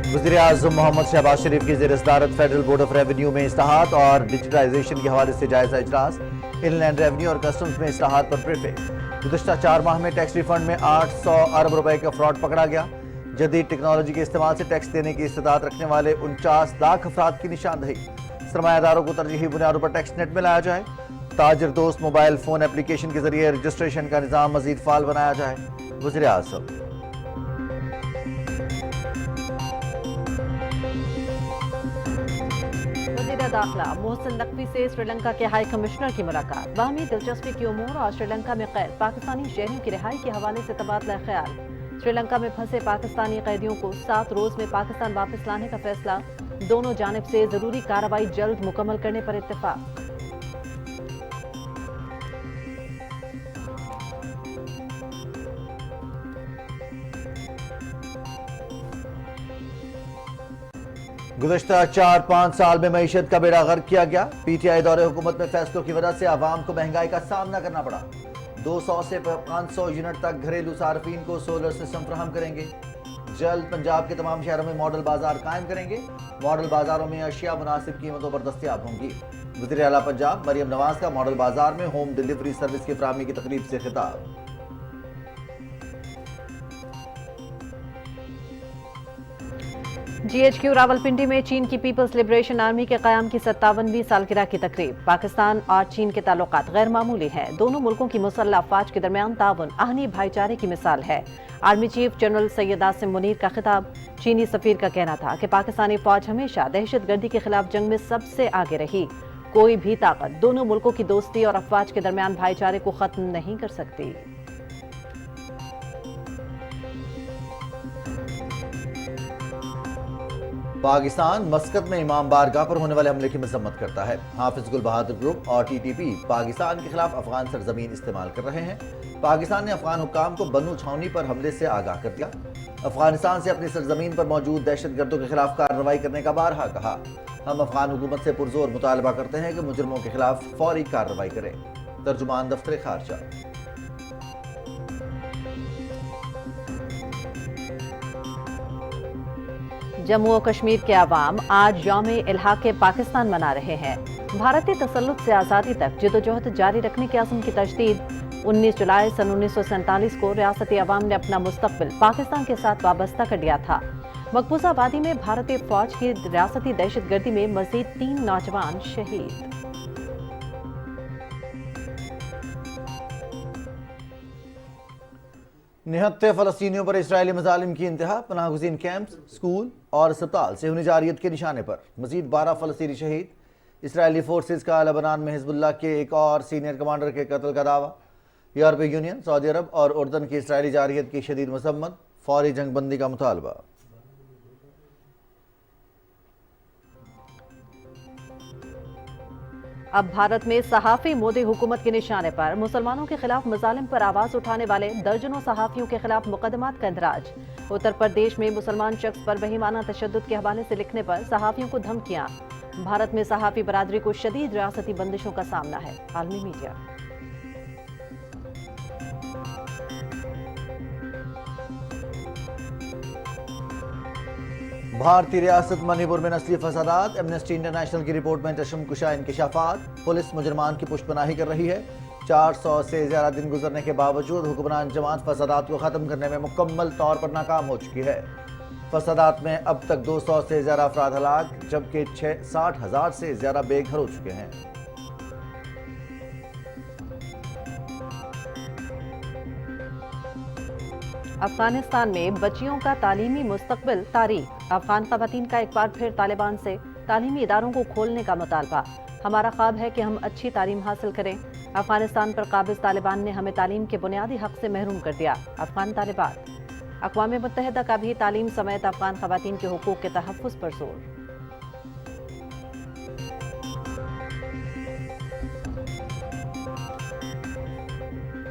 वज़ीर आज़म मोहम्मद शहबाज शरीफ की ज़ेर सदारत फेडरल बोर्ड ऑफ रेवेन्यू में इस्लाहात और डिजिटाइजेशन के हवाले से जायजा इजलास। इनलैंड रेवेन्यू और कस्टम्स में इस्लाहात पर ब्रीफिंग। गुज़श्ता 4 माह में टैक्स रिफंड में 800 अरब रुपए का फ्रॉड पकड़ा गया। जदीद टेक्नोलॉजी के इस्तेमाल से टैक्स देने की इस्तिताअत रखने वाले 49 लाख अफराद की निशानदही। सरमायादारों को तरजीही बुनियादों पर टैक्स नेट में लाया जाए। ताजिर दोस्त मोबाइल फोन एप्लीकेशन के जरिए रजिस्ट्रेशन का निज़ाम मजीद फाल बनाया जाए। वज़ीर आज़म। दाखिला मोहसिन नकवी से श्रीलंका के हाई कमिश्नर की मुलाकात। बाहमी दिलचस्पी की उमूर और श्रीलंका में कैद पाकिस्तानी शहरियों की रिहाई के हवाले से तबादला ख्याल। श्रीलंका में फंसे पाकिस्तानी कैदियों को 7 रोज में पाकिस्तान वापस लाने का फैसला। दोनों जानिब से जरूरी कार्रवाई जल्द मुकम्मल करने पर इत्तेफाक। गुज़श्ता 4-5 साल में मईशत का बेड़ा गर्क किया गया। पीटीआई दौरे हुकूमत में फैसलों की वजह से आवाम को महंगाई का सामना करना पड़ा। 200 से 500 यूनिट तक घरेलू सार्फिन को सोलर सिस्टम फराहम करेंगे। जल्द पंजाब के तमाम शहरों में मॉडल बाजार कायम करेंगे। मॉडल बाजारों में अशिया मुनासिब कीमतों पर दस्तयाब होंगी। वज़ीर आला पंजाब मरियम नवाज का मॉडल बाजार में होम डिलीवरी सर्विस की फराहमी की तकरीब से खिताब। GHQ रावलपिंडी में चीन की पीपल्स लिबरेशन आर्मी के क़याम की 57वीं सालगिरह की तकरीब। पाकिस्तान और चीन के ताल्लुकात गैर मामूली हैं। दोनों मुल्कों की मुसल्लह अफवाज के दरमियान ताउन आहनी भाईचारे की मिसाल है। Army chief general Syed Asim Munir का खिताब। चीनी सफीर का कहना था कि पाकिस्तानी फौज हमेशा दहशत गर्दी के खिलाफ जंग में सबसे आगे रही। कोई भी ताकत दोनों मुल्कों की दोस्ती और अफवाज के दरमियान भाईचारे को खत्म नहीं कर सकती। पाकिस्तान मस्कत में इमाम बारगाह पर होने वाले हमले की मजम्मत करता है। हाफिज गुल बहादुर ग्रुप और TTP पाकिस्तान के खिलाफ अफगान सरजमीन इस्तेमाल कर रहे हैं। पाकिस्तान ने अफगान हुक्काम को बन्नू छावनी पर हमले से आगाह कर दिया। अफगानिस्तान से अपनी सरजमीन पर मौजूद दहशतगर्दों के खिलाफ कार्रवाई करने का बारहा कहा। हम अफगान हुकूमत से पुरजोर मुतालबा करते हैं कि मुजरिमों के खिलाफ फौरी कार्रवाई करें। तर्जुमान दफ्तर खारजा। जम्मू और कश्मीर के अवाम आज यौम इल्हाक़े पाकिस्तान मना रहे हैं। भारतीय तसल्लुत से आज़ादी तक जदोजहद जारी रखने के अज़्म की तजदीद। 19 जुलाई सन 1947 को रियासती अवाम ने अपना मुस्तक़बिल पाकिस्तान के साथ वाबस्ता कर दिया था। मकबूजा आबादी में भारतीय फौज की रियासती दहशतगर्दी में मज़ीद 3 नौजवान शहीद। निहत्ते फ़लस्तीनियों पर इस्राएली मज़ालिम की इंतहा। पनाहगुज़ीन कैंप्स, स्कूल और अस्पताल से हुई जारियत के निशाने पर मज़ीद 12 फ़लस्तीनी शहीद। इस्राएली फोर्सेस का लबनान में हिज़्बुल्लाह के एक और सीनियर कमांडर के कत्ल का दावा। यूरोपीय यूनियन, सऊदी अरब और उर्दन की इस्राएली जारियत की शदीद मज़म्मत। फौरी जंगबंदी का मुतालबा। अब भारत में सहाफ़ी मोदी हुकूमत के निशाने पर मुसलमानों के खिलाफ मज़ालिम पर आवाज़ उठाने वाले दर्जनों सहाफ़ियों के खिलाफ मुकदमात का इंदराज। उत्तर प्रदेश में मुसलमान शख्स पर वहीमाना तशद्दुद के हवाले से लिखने पर सहाफ़ियों को धमकियां। भारत में सहाफ़ी बरादरी को शदीद रियासती बंदिशों का सामना है। आलमी मीडिया। भारतीय रियासत मणिपुर में नस्ली फसादात। एमनेस्टी इंटरनेशनल की रिपोर्ट में चशमकुशा इंकिशाफात। पुलिस मुजरमान की पुष्पनाही कर रही है। 400 से ज्यादा दिन गुजरने के बावजूद हुक्मरान जमात फसादात को खत्म करने में मुकम्मल तौर पर नाकाम हो चुकी है। फसादात में अब तक 200 से ज्यादा अफराद हलाक, जबकि 60,000 से ज्यादा बेघर हो चुके हैं। अफगानिस्तान में बच्चियों का तालीमी मुस्तकबिल तारीख। अफगान खवातीन का एक बार फिर तालिबान से तालीमी इदारों को खोलने का मुतालबा। हमारा ख्वाब है कि हम अच्छी तालीम हासिल करें। अफगानिस्तान पर काबिज तालिबान ने हमें तालीम के बुनियादी हक से महरूम कर दिया। अफगान तालिबान। अक़वाम मुत्तहिदा का भी तालीम समेत अफगान खवातीन के हुकूक के तहफ़्फ़ुज़ पर जोर।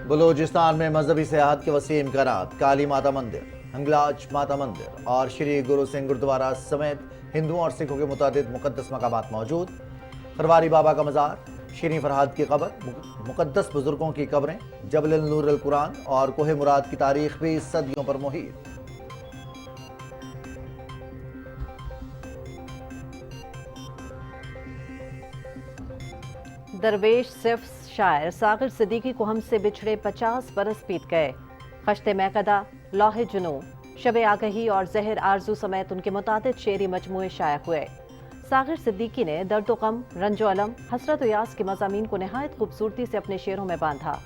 बलूचिस्तान में मजहबी सियाहत के वसीम इम्कानात। काली माता मंदिर, हंगलाज माता मंदिर और श्री गुरु सिंह गुरुद्वारा समेत हिंदुओं और सिखों के मुतादिद मुक़द्दस मकामात मौजूद। खरवारी बाबा का मज़ार, शीरी फरहाद की कब्र, मुक़द्दस बुजुर्गों की कब्रें, जबल नूर अल कुरान और कोहे मुराद की तारीख भी सदियों पर मुहीर। दरवेश सिर्फ शायर सागिर सिद्दीकी को हमसे बिछड़े 50 बरस बीत गए। खश्ते मैकदा, लौहे जुनू, शबे आगही और जहर आरजू समेत उनके मुतादिद शेरी मजमूए शाया हुए। सागिर सिद्दीकी ने दर्द कम, रंजो अलम, हसरत यास के मज़ामीन को नहायत खूबसूरती से अपने शेरों में बांधा।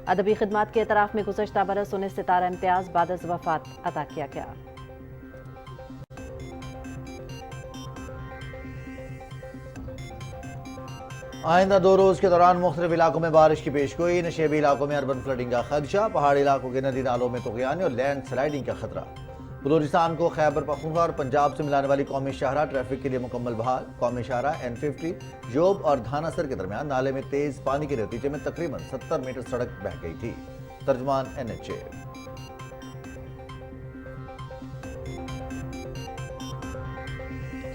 अदबी खिदमात के एतराफ़ में गुज़श्ता बरस उन्हें सितारा इम्तियाज़ बाद वफ़ात अता किया गया। आइंदा 2 रोज के दौरान मुख्तलिफ इलाकों में बारिश की पेशगोई। नशेबी इलाकों में अर्बन फ्लडिंग का खदशा, पहाड़ी इलाकों के नदी नालों में तुग़यानी और लैंड स्लाइडिंग का खतरा। बलूचिस्तान को खैबर पख्तूनख्वा और पंजाब से मिलाने वाली कौमी शाहराह ट्रैफिक के लिए मुकम्मल बहाल। कौमी शाहराह N50 जोब और धानासर के दरमियान नाले में तेज पानी के नतीजे में तकरीबन 70 मीटर सड़क बह गई थी। तर्जुमान NHA।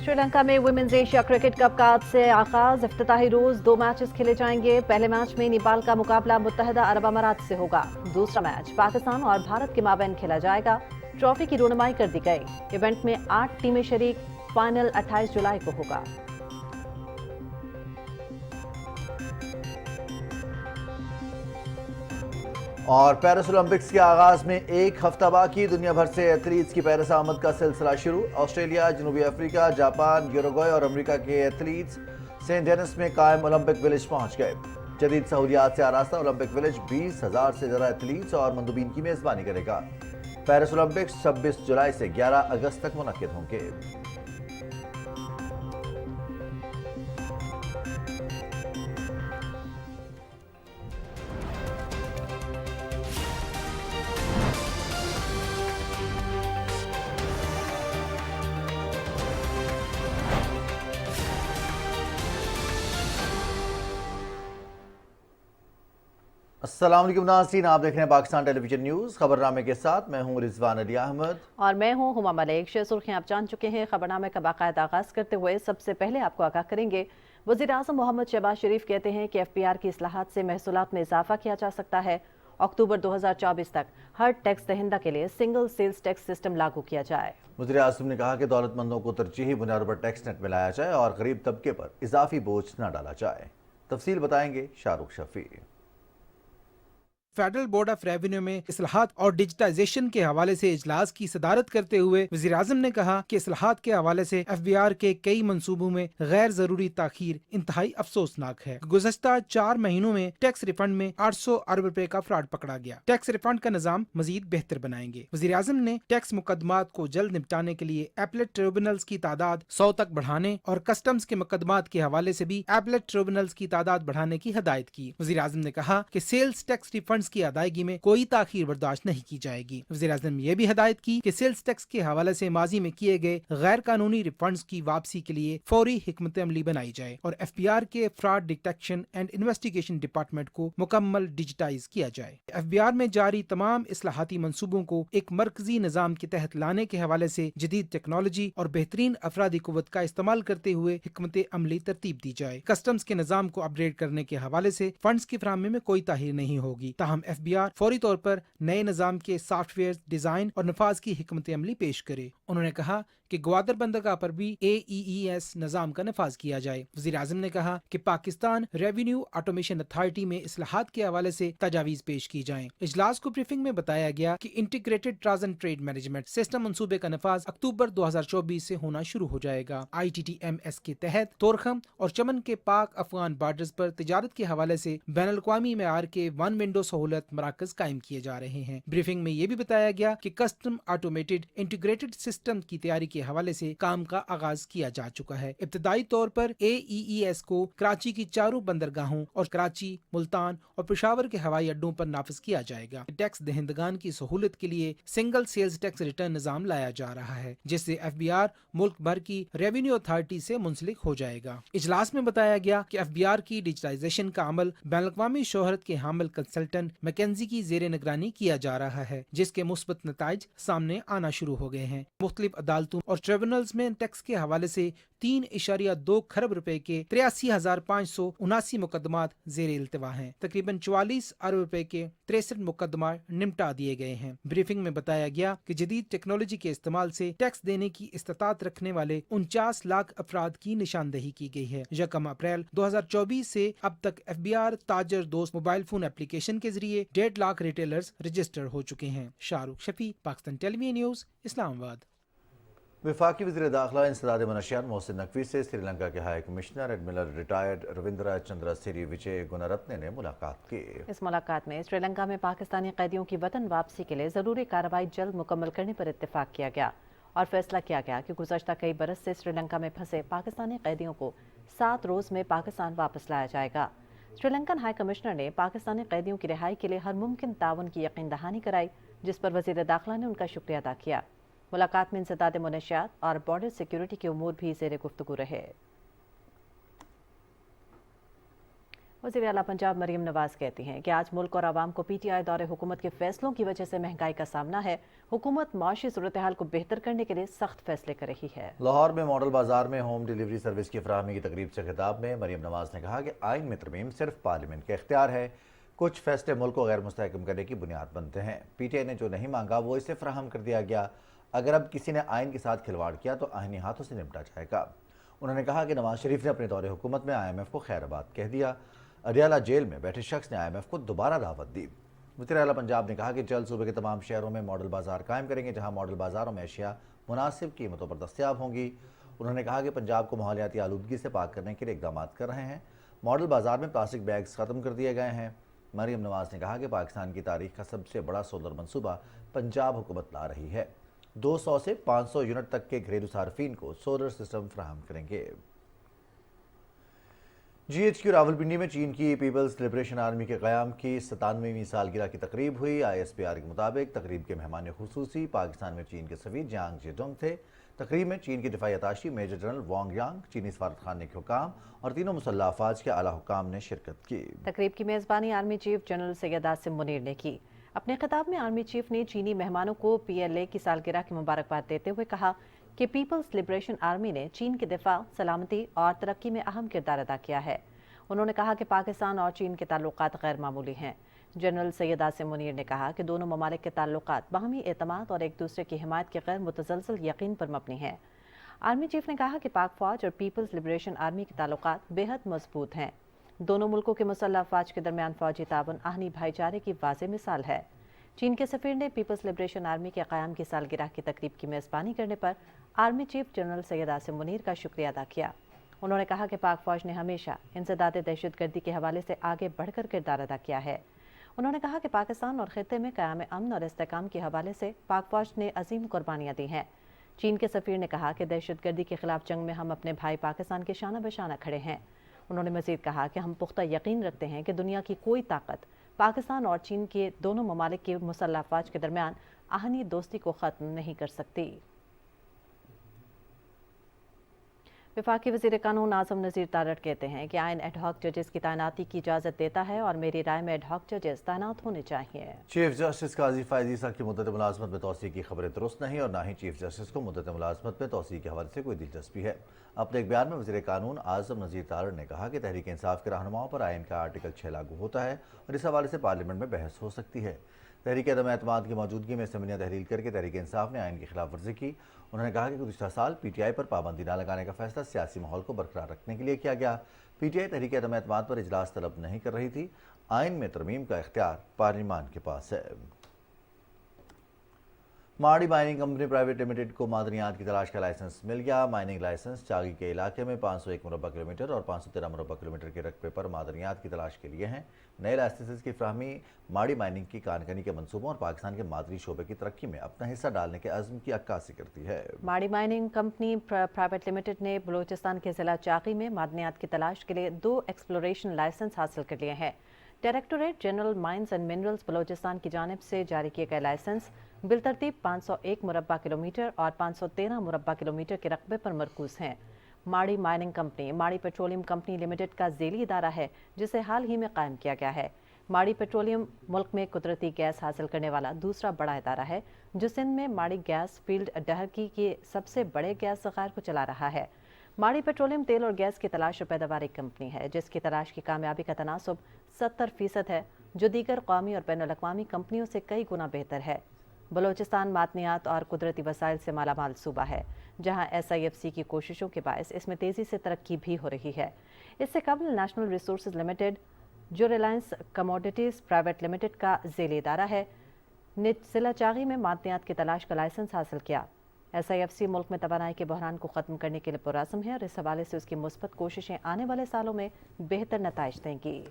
श्रीलंका में वुमेन्स एशिया क्रिकेट कप का आज से आगाज। इफ्तिताही रोज 2 मैचेस खेले जाएंगे। पहले मैच में नेपाल का मुकाबला मुत्तहदा अरब अमारात से होगा। दूसरा मैच पाकिस्तान और भारत के माबैन खेला जाएगा। ट्रॉफी की रोनुमाई कर दी गई। इवेंट में 8 टीमें शरीक। फाइनल 28 जुलाई को होगा। और पेरिस ओलंपिक्स के आगाज में 1 हफ्ता बाकी। दुनिया भर से एथलीट्स की पेरिस आमद का सिलसिला शुरू। ऑस्ट्रेलिया, जनूबी अफ्रीका, जापान, यूरुग्वे और अमेरिका के एथलीट्स सेंट डेनिस में कायम ओलंपिक विलेज पहुंच गए। जदीद सहूलियात से आरास्ता ओलंपिक विलेज 20,000 से ज्यादा एथलीट्स और मंदूबीन की मेजबानी करेगा। पेरिस ओलंपिक्स 26 जुलाई से 11 अगस्त तक मुनक्किद होंगे। अस्सलाम वालेकुम नाज़रीन, आप देख रहे हैं पाकिस्तान टेलीविजन न्यूज़। खबरनामे के साथ मैं हूं रिजवान अली अहमद और मैं हूं हुमा मलिक। सुर्खियां आप जान चुके हैं। खबरनामे का बाकायदा आगाज करते हुए सबसे पहले आपको आगाह करेंगे। वज़ीर आज़म मोहम्मद शहबाज शरीफ कहते हैं कि FPR की इस्लाहात से महसूलात में इजाफा किया जा सकता है। अक्टूबर 2024 तक हर टैक्स दहिंदा के लिए सिंगल सेल्स टैक्स सिस्टम लागू किया जाए। वज़ीर आज़म ने कहा कि दौलतमंदों को तरजीही बुनियादों पर टैक्स नेट में लाया जाए और गरीब तबके पर इजाफी बोझ न डाला जाए। तफसील बताएंगे Shahrukh Shafi. Federal board of revenue में इस्लाहात और डिजिटाइजेशन के हवाले से इजलास की सदारत करते हुए वज़ीर आज़म ने कहा कि इस्लाहात के हवाले से FBR के कई मंसूबों में गैर जरूरी ताखीर इंतहाई अफसोसनाक है। गुज़श्ता 4 महीनों में टैक्स रिफंड में 800 अरब रुपए का फ्रॉड पकड़ा गया। टैक्स रिफंड का निजाम मजीद बेहतर बनाएंगे। वज़ीर आज़म ने टैक्स मुकदमात को जल्द निपटाने के लिए एपलेट ट्रिब्यूनल्स की तादाद 100 तक बढ़ाने और कस्टम्स के मुकदमात के हवाले से भी एपलेट ट्रिब्यूनल्स की तादाद बढ़ाने की हिदायत की। वज़ीर आज़म ने कहा कि सेल्स टैक्स रिफंड की अदायगी में कोई ताखीर बर्दाश्त नहीं की जाएगी। वज़ीर आज़म ने यह भी हिदायत की कि सेल्स टैक्स के हवाले से माजी में किए गए गैर कानूनी रिफंड्स की वापसी के लिए फौरी हिकमत अमली बनाई जाए और FBR के fraud detection and investigation department को मुकम्मल डिजिटाइज किया जाए। FBR में जारी तमाम इस्लाहाती मंसूबों को एक मरकजी निजाम के तहत लाने के हवाले से जदीद टेक्नोलॉजी और बेहतरीन अफरादी कुव्वत का इस्तेमाल करते हुए हिकमत अमली तरतीब दी जाए। कस्टम्स के निजाम को अपग्रेड करने के हवाले से फंड्स की फराहमी में कोई ताहीर नहीं होगी। ताहम FBR फौरी तौर पर नए निजाम के सॉफ्टवेयर डिजाइन और नफाज की हिकमत अमली पेश करे। उन्होंने कहा कि ग्वादर बंदरगाह पर भी AEES निजाम का नफाज किया जाए। वज़ीर आज़म ने कहा कि पाकिस्तान रेवेन्यू ऑटोमेशन अथॉरिटी में इस्लाहात के हवाले से तजावीज़ पेश की जाएं। इजलास को ब्रीफिंग में बताया गया कि integrated trans and trade management system मंसूबे का नफाज अक्टूबर 2024 से होना शुरू हो जाएगा। ITTMS के तहत तोरखम और चमन के पाक अफगान बॉर्डर्स पर तिजारत के हवाले से बैनुल-अक़वामी मेयार के 1 विंडो सहूलत मराकज कायम किए जा रहे हैं। ब्रीफिंग में ये भी बताया गया कि कस्टम ऑटोमेटेड इंटीग्रेटेड सिस्टम की तैयारी के हवाले से काम का आगाज किया जा चुका है। इब्तदाई तौर पर AEES को कराची की 4 बंदरगाहों और कराची, मुल्तान और पेशावर के हवाई अड्डों पर नाफिज किया जाएगा। टैक्स दहिंदगान की सहूलत के लिए सिंगल सेल्स टैक्स रिटर्न निजाम लाया जा रहा है, जिससे FBR मुल्क भर की रेवेन्यू अथॉरिटी से मुंसलिक हो जाएगा। इजलास में बताया गया कि FBR की डिजिटाइजेशन का अमल बैनुल-अक़वामी शोहरत के हामिल कंसल्टेंट मैकेंजी की ज़ेरे निगरानी किया जा रहा है, जिसके मुस्बत नताइज सामने आना शुरू हो गए हैं। मुख्तलिफ अदालतों और ट्रिब्यूनल्स में टैक्स के हवाले से 3.2 खरब रुपए के 83,579 मुकदमात जेर इल्तिवा हैं। तकरीबन 44 अरब रुपए के 63 मुकदमा निपटा दिए गए हैं। ब्रीफिंग में बताया गया कि जदीद टेक्नोलॉजी के इस्तेमाल से टैक्स देने की इस्तात रखने वाले 49 लाख अफराद की निशानदही की गई है। 1 अप्रैल 2024 से अब तक FBR ताजर दोस्त मोबाइल फोन एप्लीकेशन के जरिए 1.5 लाख रिटेलर्स रजिस्टर हो चुके हैं। Shahrukh Shafi, Pakistan television news, Islamabad. वफाकी वज़ीर दाखिला इंसदाद मनशियात मोहसिन नकवी से श्रीलंका के high commissioner admiral retired Ravindra Chandra Siri Vijay Gunaratne ने मुलाकात की। इस मुलाकात में श्रीलंका में पाकिस्तानी कैदियों की वतन वापसी के लिए जरूरी कार्रवाई जल्द मुकम्मल करने पर इत्तेफाक किया गया और फैसला किया गया कि गुज़श्ता कई बरस से श्रीलंका में फंसे पाकिस्तानी कैदियों को 7 रोज में पाकिस्तान वापस लाया जाएगा। श्रीलंकन हाई कमिश्नर ने पाकिस्तानी कैदियों की रिहाई के लिए हर मुमकिन ताउन की यकीन दहानी कराई, जिस पर वज़ीर दाखिला ने उनका शुक्रिया अदा किया। मुलाकात में इंसदाद मनशियात और बॉर्डर सिक्योरिटी के उमूर भी ज़ेर गुफ्तगू रहे। वज़ीर आला पंजाब मरीम नवाज कहती हैं कि आज मुल्क और आवाम को PTI दौरे हुकूमत के फैसलों की वजह से महंगाई का सामना है। हुकूमत माशी सूरत हाल को बेहतर करने के लिए सख्त फैसले कर रही है। लाहौर में मॉडल बाजार में होम डिलीवरी सर्विस की फराहमी की तकरीब से खिताब में मरीम नवाज ने कहा कि आइन में तरमीम सिर्फ पार्लियामेंट का इख्तियार है। कुछ फैसले मुल्क को गैर मुस्तहकम करने की बुनियाद बनते हैं। PTI ने जो नहीं मांगा वो इसे फराहम कर दिया गया। अगर अब किसी ने आइन के साथ खिलवाड़ किया तो आइनी हाथों से निपटा जाएगा। उन्होंने कहा कि नवाज शरीफ ने अपने दौरे हुकूमत में IMF को खैराबाद कह दिया। अडियाला जेल में बैठे शख्स ने IMF को दोबारा दावत दी। वज़ीर आला पंजाब ने कहा कि जल्द सूबे के तमाम शहरों में मॉडल बाजार कायम करेंगे, जहां मॉडल बाजारों में अशिया मुनासिब कीमतों पर दस्तयाब होंगी। उन्होंने कहा कि पंजाब को माहौलियाती आलूदगी से पाक करने के लिए इकदाम कर रहे हैं। मॉडल बाजार में प्लास्टिक बैग्स ख़त्म कर दिए गए हैं। मरीम नवाज ने कहा कि पाकिस्तान की तारीख का सबसे बड़ा सोलर मनसूबा पंजाब हुकूमत ला रही है। 200 से 500 यूनिट तक के घरेलू सार्फिन को सोलर सिस्टम फराहम करेंगे। GHQ रावलपिंडी में चीन की पीपल्स लिबरेशन आर्मी के क़याम की 97वीं सालगिरह की तकरीब हुई। ISPR के मुताबिक तकरीब के मेहमान खुसूसी पाकिस्तान में चीन के सफ़ीर जियांग जेडोंग थे। तकरीब में चीन के दिफाई अताशी मेजर जनरल वांग यांग, चीनी सफारत खाने के हुकाम और तीनों मुसल्लह अफवाज के आला हुकाम ने शिरकत की। तकरीब की मेज़बानी army chief general Syed Asim Munir ने की। अपने खिताब में आर्मी चीफ ने चीनी मेहमानों को PLA की सालगिरह की मुबारकबाद देते हुए कहा कि पीपल्स लिबरेशन आर्मी ने चीन के दिफा, सलामती और तरक्की में अहम किरदार अदा किया है। उन्होंने कहा कि पाकिस्तान और चीन के ताल्लुकात गैर मामूली हैं। जनरल सैयद आसिम मुनीर ने कहा कि दोनों ममालिक के ताल्लुकात बाहमी एतमाद और एक दूसरे की हिमायत के गैर मुतसलसल यकीन पर मबनी है। आर्मी चीफ ने कहा कि पाक फौज और पीपल्स लिबरेशन आर्मी के ताल्लुकात बेहद मजबूत हैं। दोनों मुल्कों के मुसल्लह अफवाज के दरमियान फौजी ताउन आहनी भाईचारे की वाज़ेह मिसाल है। चीन के सफ़ीर ने पीपल्स लिबरेशन आर्मी के क़याम की सालगिरह की तकरीब की मेज़बानी करने पर army chief general Syed Asim Munir का शुक्रिया अदा किया। उन्होंने कहा कि पाक फौज ने हमेशा इंसदाद दहशतगर्दी के हवाले से आगे बढ़कर किरदार अदा किया है। उन्होंने कहा कि पाकिस्तान और खित्ते में क़याम अमन और इस्तेहकाम के हवाले से पाक फौज ने अजीम कुर्बानियाँ दी हैं। चीन के सफ़ीर ने कहा कि दहशतगर्दी के खिलाफ जंग में हम अपने भाई पाकिस्तान के शाना बशाना खड़े हैं। उन्होंने मज़ीद कहा कि हम पुख्ता यकीन रखते हैं कि दुनिया की कोई ताकत पाकिस्तान और चीन के दोनों ममालिक के मुसल्लह अफवाज के दरमियान आहनी दोस्ती को ख़त्म नहीं कर सकती। वफाकी वज़ीर कानून आज़म नज़ीर तारड़ कहते हैं कि आइन एडहॉक जजेस की तैनाती की इजाज़त देता है और मेरी राय में एडहॉक जजेस तैनात होने चाहिए। चीफ जस्टिस काजी फ़ायज़ ईसा की मुद्दत मुलाज़मत में तोसी की खबरें दुरुस्त नहीं और ना ही चीफ जस्टिस को मुद्दत मुलाज़मत में तोसी के हवाले से कोई दिलचस्पी है। अपने एक बयान में वज़ीर कानून आज़म नज़ीर तारड़ ने कहा कि तहरीक इंसाफ के रहनुमाओं पर आइन का आर्टिकल 6 लागू होता है और इस हवाले से पार्लियामेंट में बहस हो सकती है। तहरीक अदम एतमाद की मौजूदगी में असम्बलियाँ तहरील करके तहरीक इंसाफ ने आइन की खिलाफ वर्जी की। उन्होंने कहा कि गुज़श्ता साल PTI पर पाबंदी न लगाने का फैसला सियासी माहौल को बरकरार रखने के लिए किया गया। PTI तहरीक अदम एतमाद पर इजलास तलब नहीं कर रही थी। आइन में तरमीम का इख्तियार पार्लियामान के पास है। माड़ी माइनिंग कंपनी प्राइवेट लिमिटेड को मादनियात की तलाश का लाइसेंस मिल गया। माइनिंग लाइसेंस चागी के इलाके में 501 मुरबा किलोमीटर और 513 मुरबा किलोमीटर के रकबे पर मादनियात की तलाश के लिए हैं। नए लाइसेंस की फ्राहमी माड़ी माइनिंग की कानकनी के मंसूबों और पाकिस्तान के मादनी शोबे की तरक्की में अपना हिस्सा डालने के अज़्म की अक्कासी करती है। माड़ी माइनिंग कंपनी प्राइवेट लिमिटेड ने बलूचिस्तान के ज़िला चाकी में मादनियात की तलाश के लिए 2 एक्सप्लोरेशन लाइसेंस हासिल कर लिए हैं। Directorate general mines and minerals Balochistan की जानिब से जारी किए गए लाइसेंस बिलतरतीब 501 मुरबा किलोमीटर और 513 मुरबा किलोमीटर के रकबे पर मरकूज हैं। माड़ी माइनिंग कंपनी माड़ी पेट्रोलियम कंपनी लिमिटेड का झेली इदारा है, जिसे हाल ही में कायम किया गया है। माड़ी पेट्रोलियम मुल्क में कुदरती गैस हासिल करने वाला दूसरा बड़ा इदारा है, जो सिंध में माड़ी गैस फील्ड डहरकी के सबसे बड़े गैस ज़खायर को चला रहा है। माड़ी पेट्रोलियम तेल और गैस की तलाश और पैदावार एक कंपनी है जिसकी तलाश की कामयाबी का तनासब 70% है, जो दीगर कौमी और बैनुल अक़वामी कंपनियों से कई गुना बेहतर है। बलोचिस्तान मादनियात और कुदरती वसाइल से मालामाल सूबा है, जहां SIFC की कोशिशों के बायस इसमें तेज़ी से तरक्की भी हो रही है। इससे कबल नेशनल रिसोर्सेज लिमिटेड, जो रिलायंस कमोडिटीज़ प्राइवेट लिमिटेड का ज़ेली इदारा है, ने ज़िला चागी में मादनियात की तलाश का लाइसेंस हासिल किया। SIFC मुल्क में तवानाई के बहरान को ख़त्म करने के लिए पुरज़्म है और इस हवाले से उसकी मुस्बत कोशिशें आने वाले सालों में बेहतर नताइज देंगी।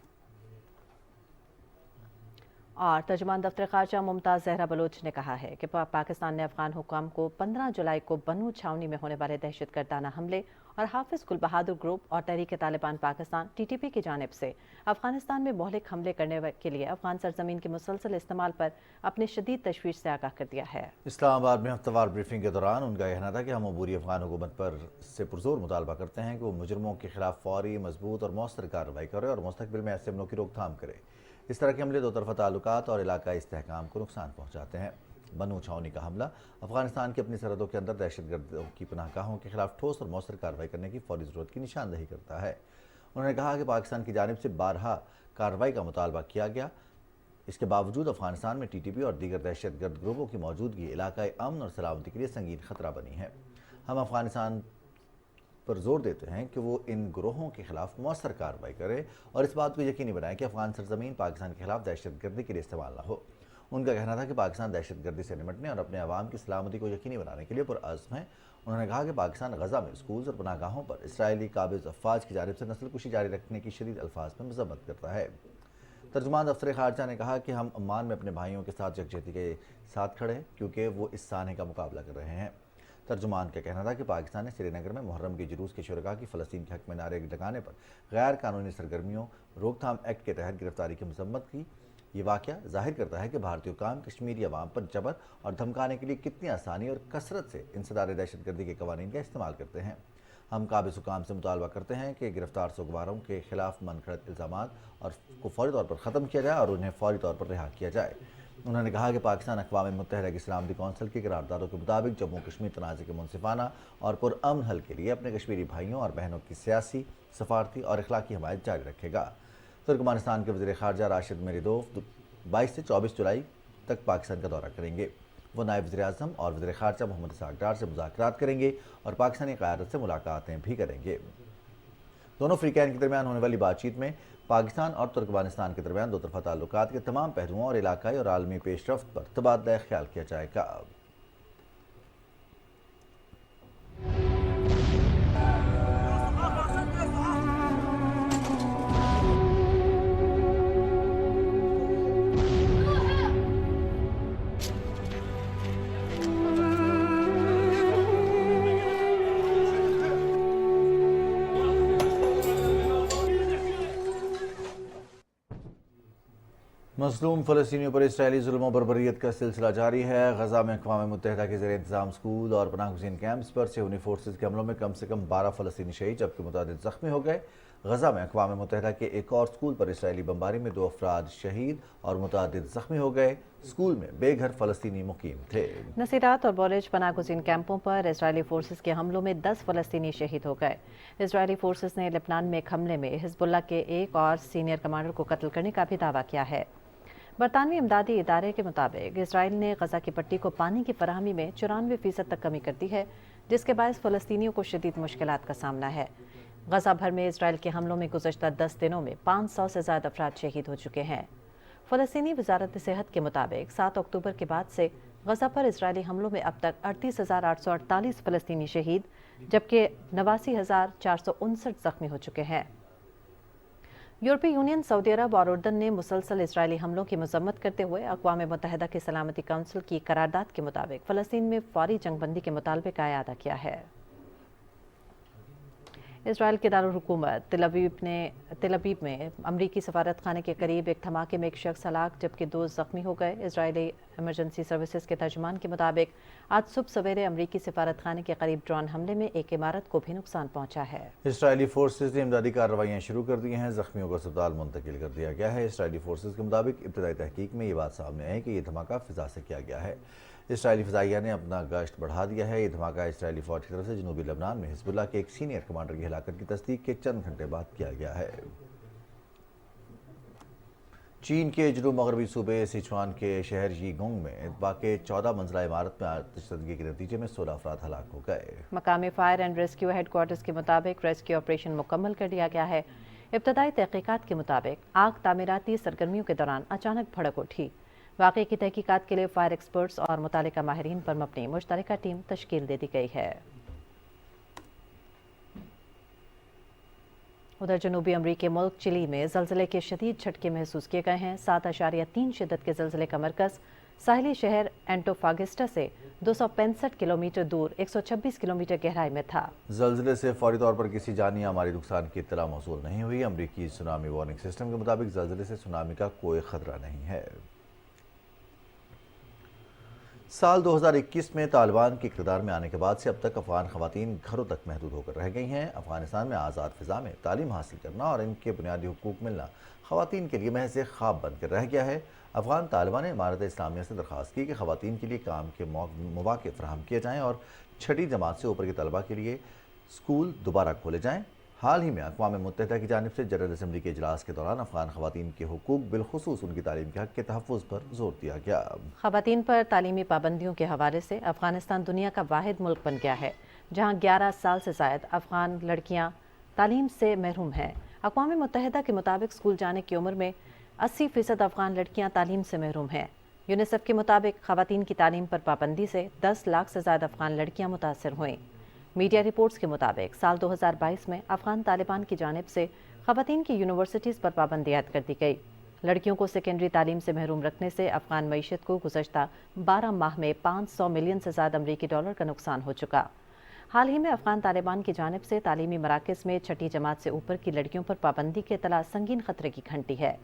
और तर्जुमान दफ्तर ख़ारजा मुमताज़ ज़हरा बलोच ने कहा है कि पाकिस्तान ने अफ़गान हुकाम को 15 जुलाई को बन्नू छावनी में होने वाले दहशतगर्दाना हमले और हाफिज़ गुल बहादुर ग्रुप और तहरीक तालिबान पाकिस्तान TTP की जानिब से अफ़गानिस्तान में मोहलिक हमले करने के लिए अफ़गान सरजमीन के मुसलसल इस्तेमाल पर अपनी शदीद तशवीश से आगाह कर दिया है। इस्लामाबाद में हफ्तावार ब्रीफिंग के दौरान उनका कहना था कि हम अबूरी अफ़गान हुकूमत पर से पुरज़ोर मुतालबा करते हैं कि वो मुजरमों के खिलाफ फौरी, मजबूत और मौसर कार्रवाई करे और मुस्तक़बिल में ऐसे हमलों की रोकथाम करे। इस तरह के हमले दो तरफ़ा ताल्लुकात और इलाकाई इस्तेहकाम को नुकसान पहुँचाते हैं। बन्नू छावनी का हमला अफगानिस्तान की अपनी सरहदों के अंदर दहशतगर्दों की पनाहगाहों के खिलाफ ठोस और मौसर कार्रवाई करने की फौरी ज़रूरत की निशानदही करता है। उन्होंने कहा कि पाकिस्तान की जानिब से बारहा कार्रवाई का मुतालबा किया गया, इसके बावजूद अफगानिस्तान में TTP और दीगर दहशतगर्द ग्रुपों की मौजूदगी इलाकाई अमन और सलामती के लिए संगीन खतरा बनी है। हम अफगानिस्तान पर जोर देते हैं कि वो इन ग्रोहों के खिलाफ मौसर कार्रवाई करे और इस बात को यकीनी बनाए कि अफगान सरजमीन पाकिस्तान के खिलाफ दहशतगर्दी के लिए इस्तेमाल न हो। उनका कहना था कि पाकिस्तान दहशतगर्दी से निपटने और अपने अवाम की सलामती को यकीनी बनाने के लिए पुरअज़्म है। उन्होंने कहा कि पाकिस्तान गजा में स्कूल्स और पनाहगाहों पर इसराइली काबिज़ अफ़वाज की जानिब से नस्लकुशी जारी रखने की शदीद अल्फाज में मज़म्मत करता है। तर्जुमान दफ्तर ख़ारजा ने कहा कि हम अम्मान में अपने भाइयों के साथ यकजहती के साथ खड़े हैं क्योंकि वो इस साने का मुकाबला कर रहे हैं। तर्जुमान का कहना था कि पाकिस्तान ने श्रीनगर में मुहर्रम के जुलूस के शुरका की फ़लस्तीन के हक़ में नारे लगाने पर गैर कानूनी सरगर्मियों रोकथाम एक्ट के तहत गिरफ्तारी की मज़म्मत की। ये वाक़या ज़ाहिर करता है कि भारतीय हुकाम कश्मीरी अवाम पर जबर और धमकाने के लिए कितनी आसानी और कसरत से इंसदार दहशतगर्दी के कवानीन का इस्तेमाल करते हैं। हम काबिज़ हुकाम से मुतालबा करते हैं कि गिरफ्तार सोगवारों के खिलाफ मनगढ़ंत इल्ज़ामात और को फौरी तौर पर ख़त्म किया जाए और उन्हें फौरी तौर पर रिहा किया जाए। उन्होंने कहा कि पाकिस्तान अक़वाम मुत्तहिदा की सलामती कौंसिल की करारदादों के मुताबिक जम्मू कश्मीर तनाज़े के मुनसिफाना और पुरअमन हल के लिए अपने कश्मीरी भाइयों और बहनों की सियासी, सफारती और अखलाकी हमायत जारी रखेगा। तुर्कमानिस्तान के वज़ीर ख़ारजा राशिद मेरिदोव 22 से 24 जुलाई तक पाकिस्तान का दौरा करेंगे। वो नायब वज़ीर-ए-आज़म और वज़ीर ख़ारजा मोहम्मद इसहाक़ डार से मुज़ाकरात करेंगे और पाकिस्तानी क़यादत से मुलाकातें भी करेंगे। दोनों फ़रीक़ैन के दरमियान होने वाली बातचीत में पाकिस्तान और तुर्कमानिस्तान के दरमियान दो तरफ़ा ताल्लुकात के तमाम पहलुओं और इलाकाई और आलमी पेशरफ्त पर तबादला ख्याल किया जाएगा। मज़लूम फ़लस्तीनियों पर इसराइली जुल्म और बर्बरियत का सिलसिला जारी है। गजा में अक़वाम मुत्तहिदा के ज़ेर इंतज़ाम स्कूल और पनाहगज़ीन कैंप्स पर सेहूनी फोर्सेज के हमलों में कम से कम 12 फ़लस्तीनी शहीद जबकि मुतअद्दिद ज़ख्मी हो गए। गजा में अक़वाम मुत्तहिदा के एक और स्कूल पर इसराइली बमबारी में 2 अफराद शहीद और मुतअद्दिद ज़ख्मी हो गए। स्कूल में बेघर फ़लस्तीनी मुकीम थे। नसीरात और बोरेज पनाहगज़ीन कैंपों पर इसराइली फोर्सेज के हमलों में 10 फ़लस्तीनी शहीद हो गए। इसराइली फोर्सेज ने लेबनान में एक हमले में हिज़्बुल्लाह के एक और सीनियर कमांडर को कत्ल करने का भी दावा किया है। बरतानवी इमदादी इदारे के मुताबिक इसराइल ने गजा की पट्टी को पानी की फराहमी में 94% तक कमी कर दी है, जिसके बायस फ़लस्तीनियों को शदीद मुश्किलात का सामना है। गजा भर में इसराइल के हमलों में गुज़श्ता 10 दिनों में 500 से ज़्यादा अफराद शहीद हो चुके हैं। फ़लस्तीनी वज़ारत सेहत के मुताबिक 7 अक्टूबर के बाद से गजा पर इसराइली हमलों में अब तक 38,848 फ़लस्तीनी शहीद जबकि 89,459 ज़ख्मी हो चुके हैं। यूरोपीय यूनियन, सऊदी अरब और उर्दन ने मुसलसल इसराइली हमलों की मज़म्मत करते हुए अक़वाम मुत्तहिदा की सलामती काउंसिल की करारदाद के मुताबिक फ़लस्तीन में फौरी जंगबंदी के मुतालबे का इयादा किया है। इसराइल के दारुल हुकूमत तेल अवीव में अमरीकी सफारत खाने के करीब एक धमाके में एक शख्स हलाक जबकि 2 ज़ख्मी हो गए। इसराइली इमरजेंसी सर्विसेज के तर्जुमान के मुताबिक आज सुबह सवेरे अमरीकी सफारत खाने के करीब ड्रोन हमले में एक इमारत को भी नुकसान पहुंचा है। इसराइली फोर्सेज ने इमदादी कार्रवाइयाँ शुरू कर दी हैं। ज़ख्मियों को अस्पताल मुंतकिल कर दिया गया है। इसराइली फोर्सेज के मुताबिक इब्तदाई तहकीक में ये बात सामने आई कि ये धमाका फ़िज़ा से किया गया है। اسرائیلی فضائیہ نے اپنا گشت بڑھا دیا ہے۔ یہ دھماکہ اسرائیلی فوج کی طرف سے جنوبی لبنان میں حزب اللہ کے ایک سینئر کمانڈر کی ہلاکت کی تصدیق کے چند گھنٹے بعد کیا گیا ہے۔ چین کے جنوب مغربی صوبے سیچوان کے شہر ییگونگ میں اتباع کے 14 منزلہ عمارت میں آتش زدگی کے نتیجے میں 16 افراد ہلاک ہو گئے۔ مقامی fire and rescue headquarters کے مطابق ریسکیو آپریشن مکمل کر لیا گیا ہے۔ ابتدائی تحقیقات کے مطابق آگ تعمیراتی سرگرمیوں کے دوران اچانک بھڑک اٹھی۔ واقعے کی تحقیقات کے لیے فائر ایکسپرٹس اور متعلقہ ماہرین پر مبنی مشترکہ ٹیم تشکیل دے دی گئی ہے۔ ادھر جنوبی امریکی ملک چلی میں زلزلے کے شدید جھٹکے محسوس کیے گئے ہیں۔ 7.3 شدت کے زلزلے کا مرکز ساحلی شہر اینٹوفاگسٹا سے 265 کلومیٹر دور 126 کلومیٹر گہرائی میں تھا۔ زلزلے سے فوری طور پر کسی جانی یا مالی نقصان کی اطلاع موصول نہیں ہوئی۔ امریکی سونامی وارننگ سسٹم کے مطابق زلزلے سے سونامی کا کوئی خطرہ نہیں ہے۔ سال 2021 میں طالبان کے اقتدار میں آنے کے بعد سے اب تک افغان خواتین گھروں تک محدود ہو کر رہ گئی ہیں۔ افغانستان میں آزاد فضا میں تعلیم حاصل کرنا اور ان کے بنیادی حقوق ملنا خواتین کے لیے محض ایک خواب بن کر رہ گیا ہے۔ افغان طالبان نے امارت اسلامیہ سے درخواست کی کہ خواتین کے لیے کام کے مواقع فراہم کیے جائیں اور چھٹی جماعت سے اوپر کے طلبہ کے لیے اسکول دوبارہ کھولے جائیں۔ حال ہی میں اقوام متحدہ کی جانب سے جنرل اسمبلی کے اجلاس کے دوران افغان خواتین کے حقوق بالخصوص ان کی تعلیم کے حق کے تحفظ پر زور دیا گیا۔ خواتین پر تعلیمی پابندیوں کے حوالے سے افغانستان دنیا کا واحد ملک بن گیا ہے جہاں 11 سال سے زائد افغان لڑکیاں تعلیم سے محروم ہیں۔ اقوام متحدہ کے مطابق اسکول جانے کی عمر میں 80% افغان لڑکیاں تعلیم سے محروم ہیں۔ یونیسیف کے مطابق خواتین کی تعلیم پر پابندی سے 10 لاکھ سے زائد افغان لڑکیاں متاثر ہوئیں۔ میڈیا رپورٹس کے مطابق سال 2022 میں افغان طالبان کی جانب سے خواتین کی یونیورسٹیز پر پابندی عائد کر دی گئی۔ لڑکیوں کو سیکنڈری تعلیم سے محروم رکھنے سے افغان معیشت کو گزشتہ 12 ماہ میں 500 ملین سے زیادہ امریکی ڈالر کا نقصان ہو چکا۔ حال ہی میں افغان طالبان کی جانب سے تعلیمی مراکز میں چھٹی جماعت سے اوپر کی لڑکیوں پر پابندی کی اطلاع سنگین خطرے کی گھنٹی ہے۔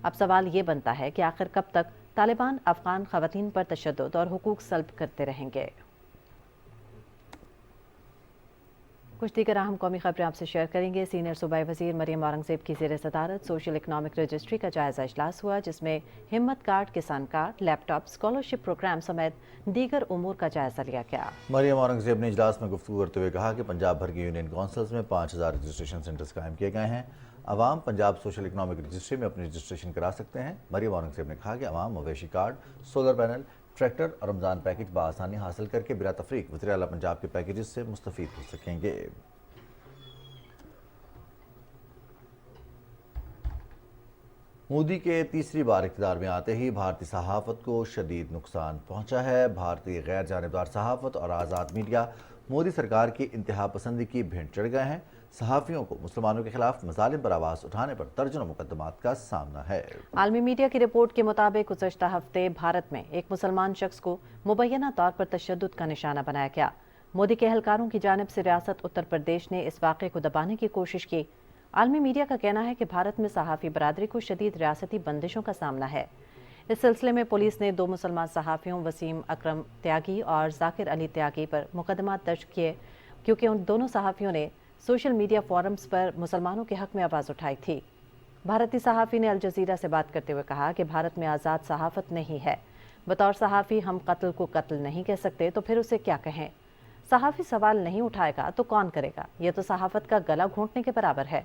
اب سوال یہ بنتا ہے کہ آخر کب تک طالبان افغان خواتین پر تشدد اور حقوق سلب کرتے رہیں گے۔ کچھ دیگر اہم قومی خبریں آپ سے شیئر کریں گے۔ سینئر صوبائی وزیر مریم اورنگزیب کی زیر صدارت سوشل اکنامک رجسٹری کا جائزہ اجلاس ہوا، جس میں ہمت کارڈ، کسان کارڈ، لیپ ٹاپ، اسکالرشپ پروگرام سمیت دیگر امور کا جائزہ لیا گیا۔ مریم اورنگزیب نے اجلاس میں گفتگو کرتے ہوئے کہا کہ پنجاب بھر کی یونین کونسلز میں 5000 رجسٹریشن سینٹرز قائم کیے گئے ہیں۔ عوام پنجاب سوشل اکنامک رجسٹری میں اپنی رجسٹریشن کرا سکتے ہیں۔ مریم اورنگزیب نے کہا کہ عوام مویشی کارڈ، سولر پینل، ٹریکٹر اور رمضان پیکج بآسانی حاصل کر کے بلا تفریق وزیر اعلیٰ پنجاب کے پیکیجز سے مستفید ہو سکیں گے۔ مودی کے تیسری بار اقتدار میں آتے ہی بھارتی صحافت کو شدید نقصان پہنچا ہے۔ بھارتی غیر جانبدار صحافت اور آزاد میڈیا مودی سرکار کی انتہا پسندی کی بھینٹ چڑھ گئے ہیں۔ صحافیوں کو مسلمانوں کے خلاف مظالم پر آواز اٹھانے پر درجنوں مقدمات کا سامنا ہے۔ عالمی میڈیا کی رپورٹ کے مطابق گزشتہ ہفتے بھارت میں ایک مسلمان شخص کو مبینہ طور پر تشدد کا نشانہ بنایا گیا۔ مودی کے اہلکاروں کی جانب سے ریاست اتر پردیش نے اس واقعے کو دبانے کی کوشش کی۔ عالمی میڈیا کا کہنا ہے کہ بھارت میں صحافی برادری کو شدید ریاستی بندشوں کا سامنا ہے۔ اس سلسلے میں پولیس نے 2 مسلمان صحافیوں وسیم اکرم تیاگی اور ذاکر علی تیاگی پر مقدمات درج کیے، کیونکہ ان دونوں صحافیوں نے سوشل میڈیا فورمز پر مسلمانوں کے حق میں آواز اٹھائی تھی۔ بھارتی صحافی نے الجزیرہ سے بات کرتے ہوئے کہا کہ بھارت میں آزاد صحافت نہیں ہے۔ بطور صحافی ہم قتل کو قتل نہیں کہہ سکتے تو پھر اسے کیا کہیں؟ صحافی سوال نہیں اٹھائے گا تو کون کرے گا؟ یہ تو صحافت کا گلا گھونٹنے کے برابر ہے۔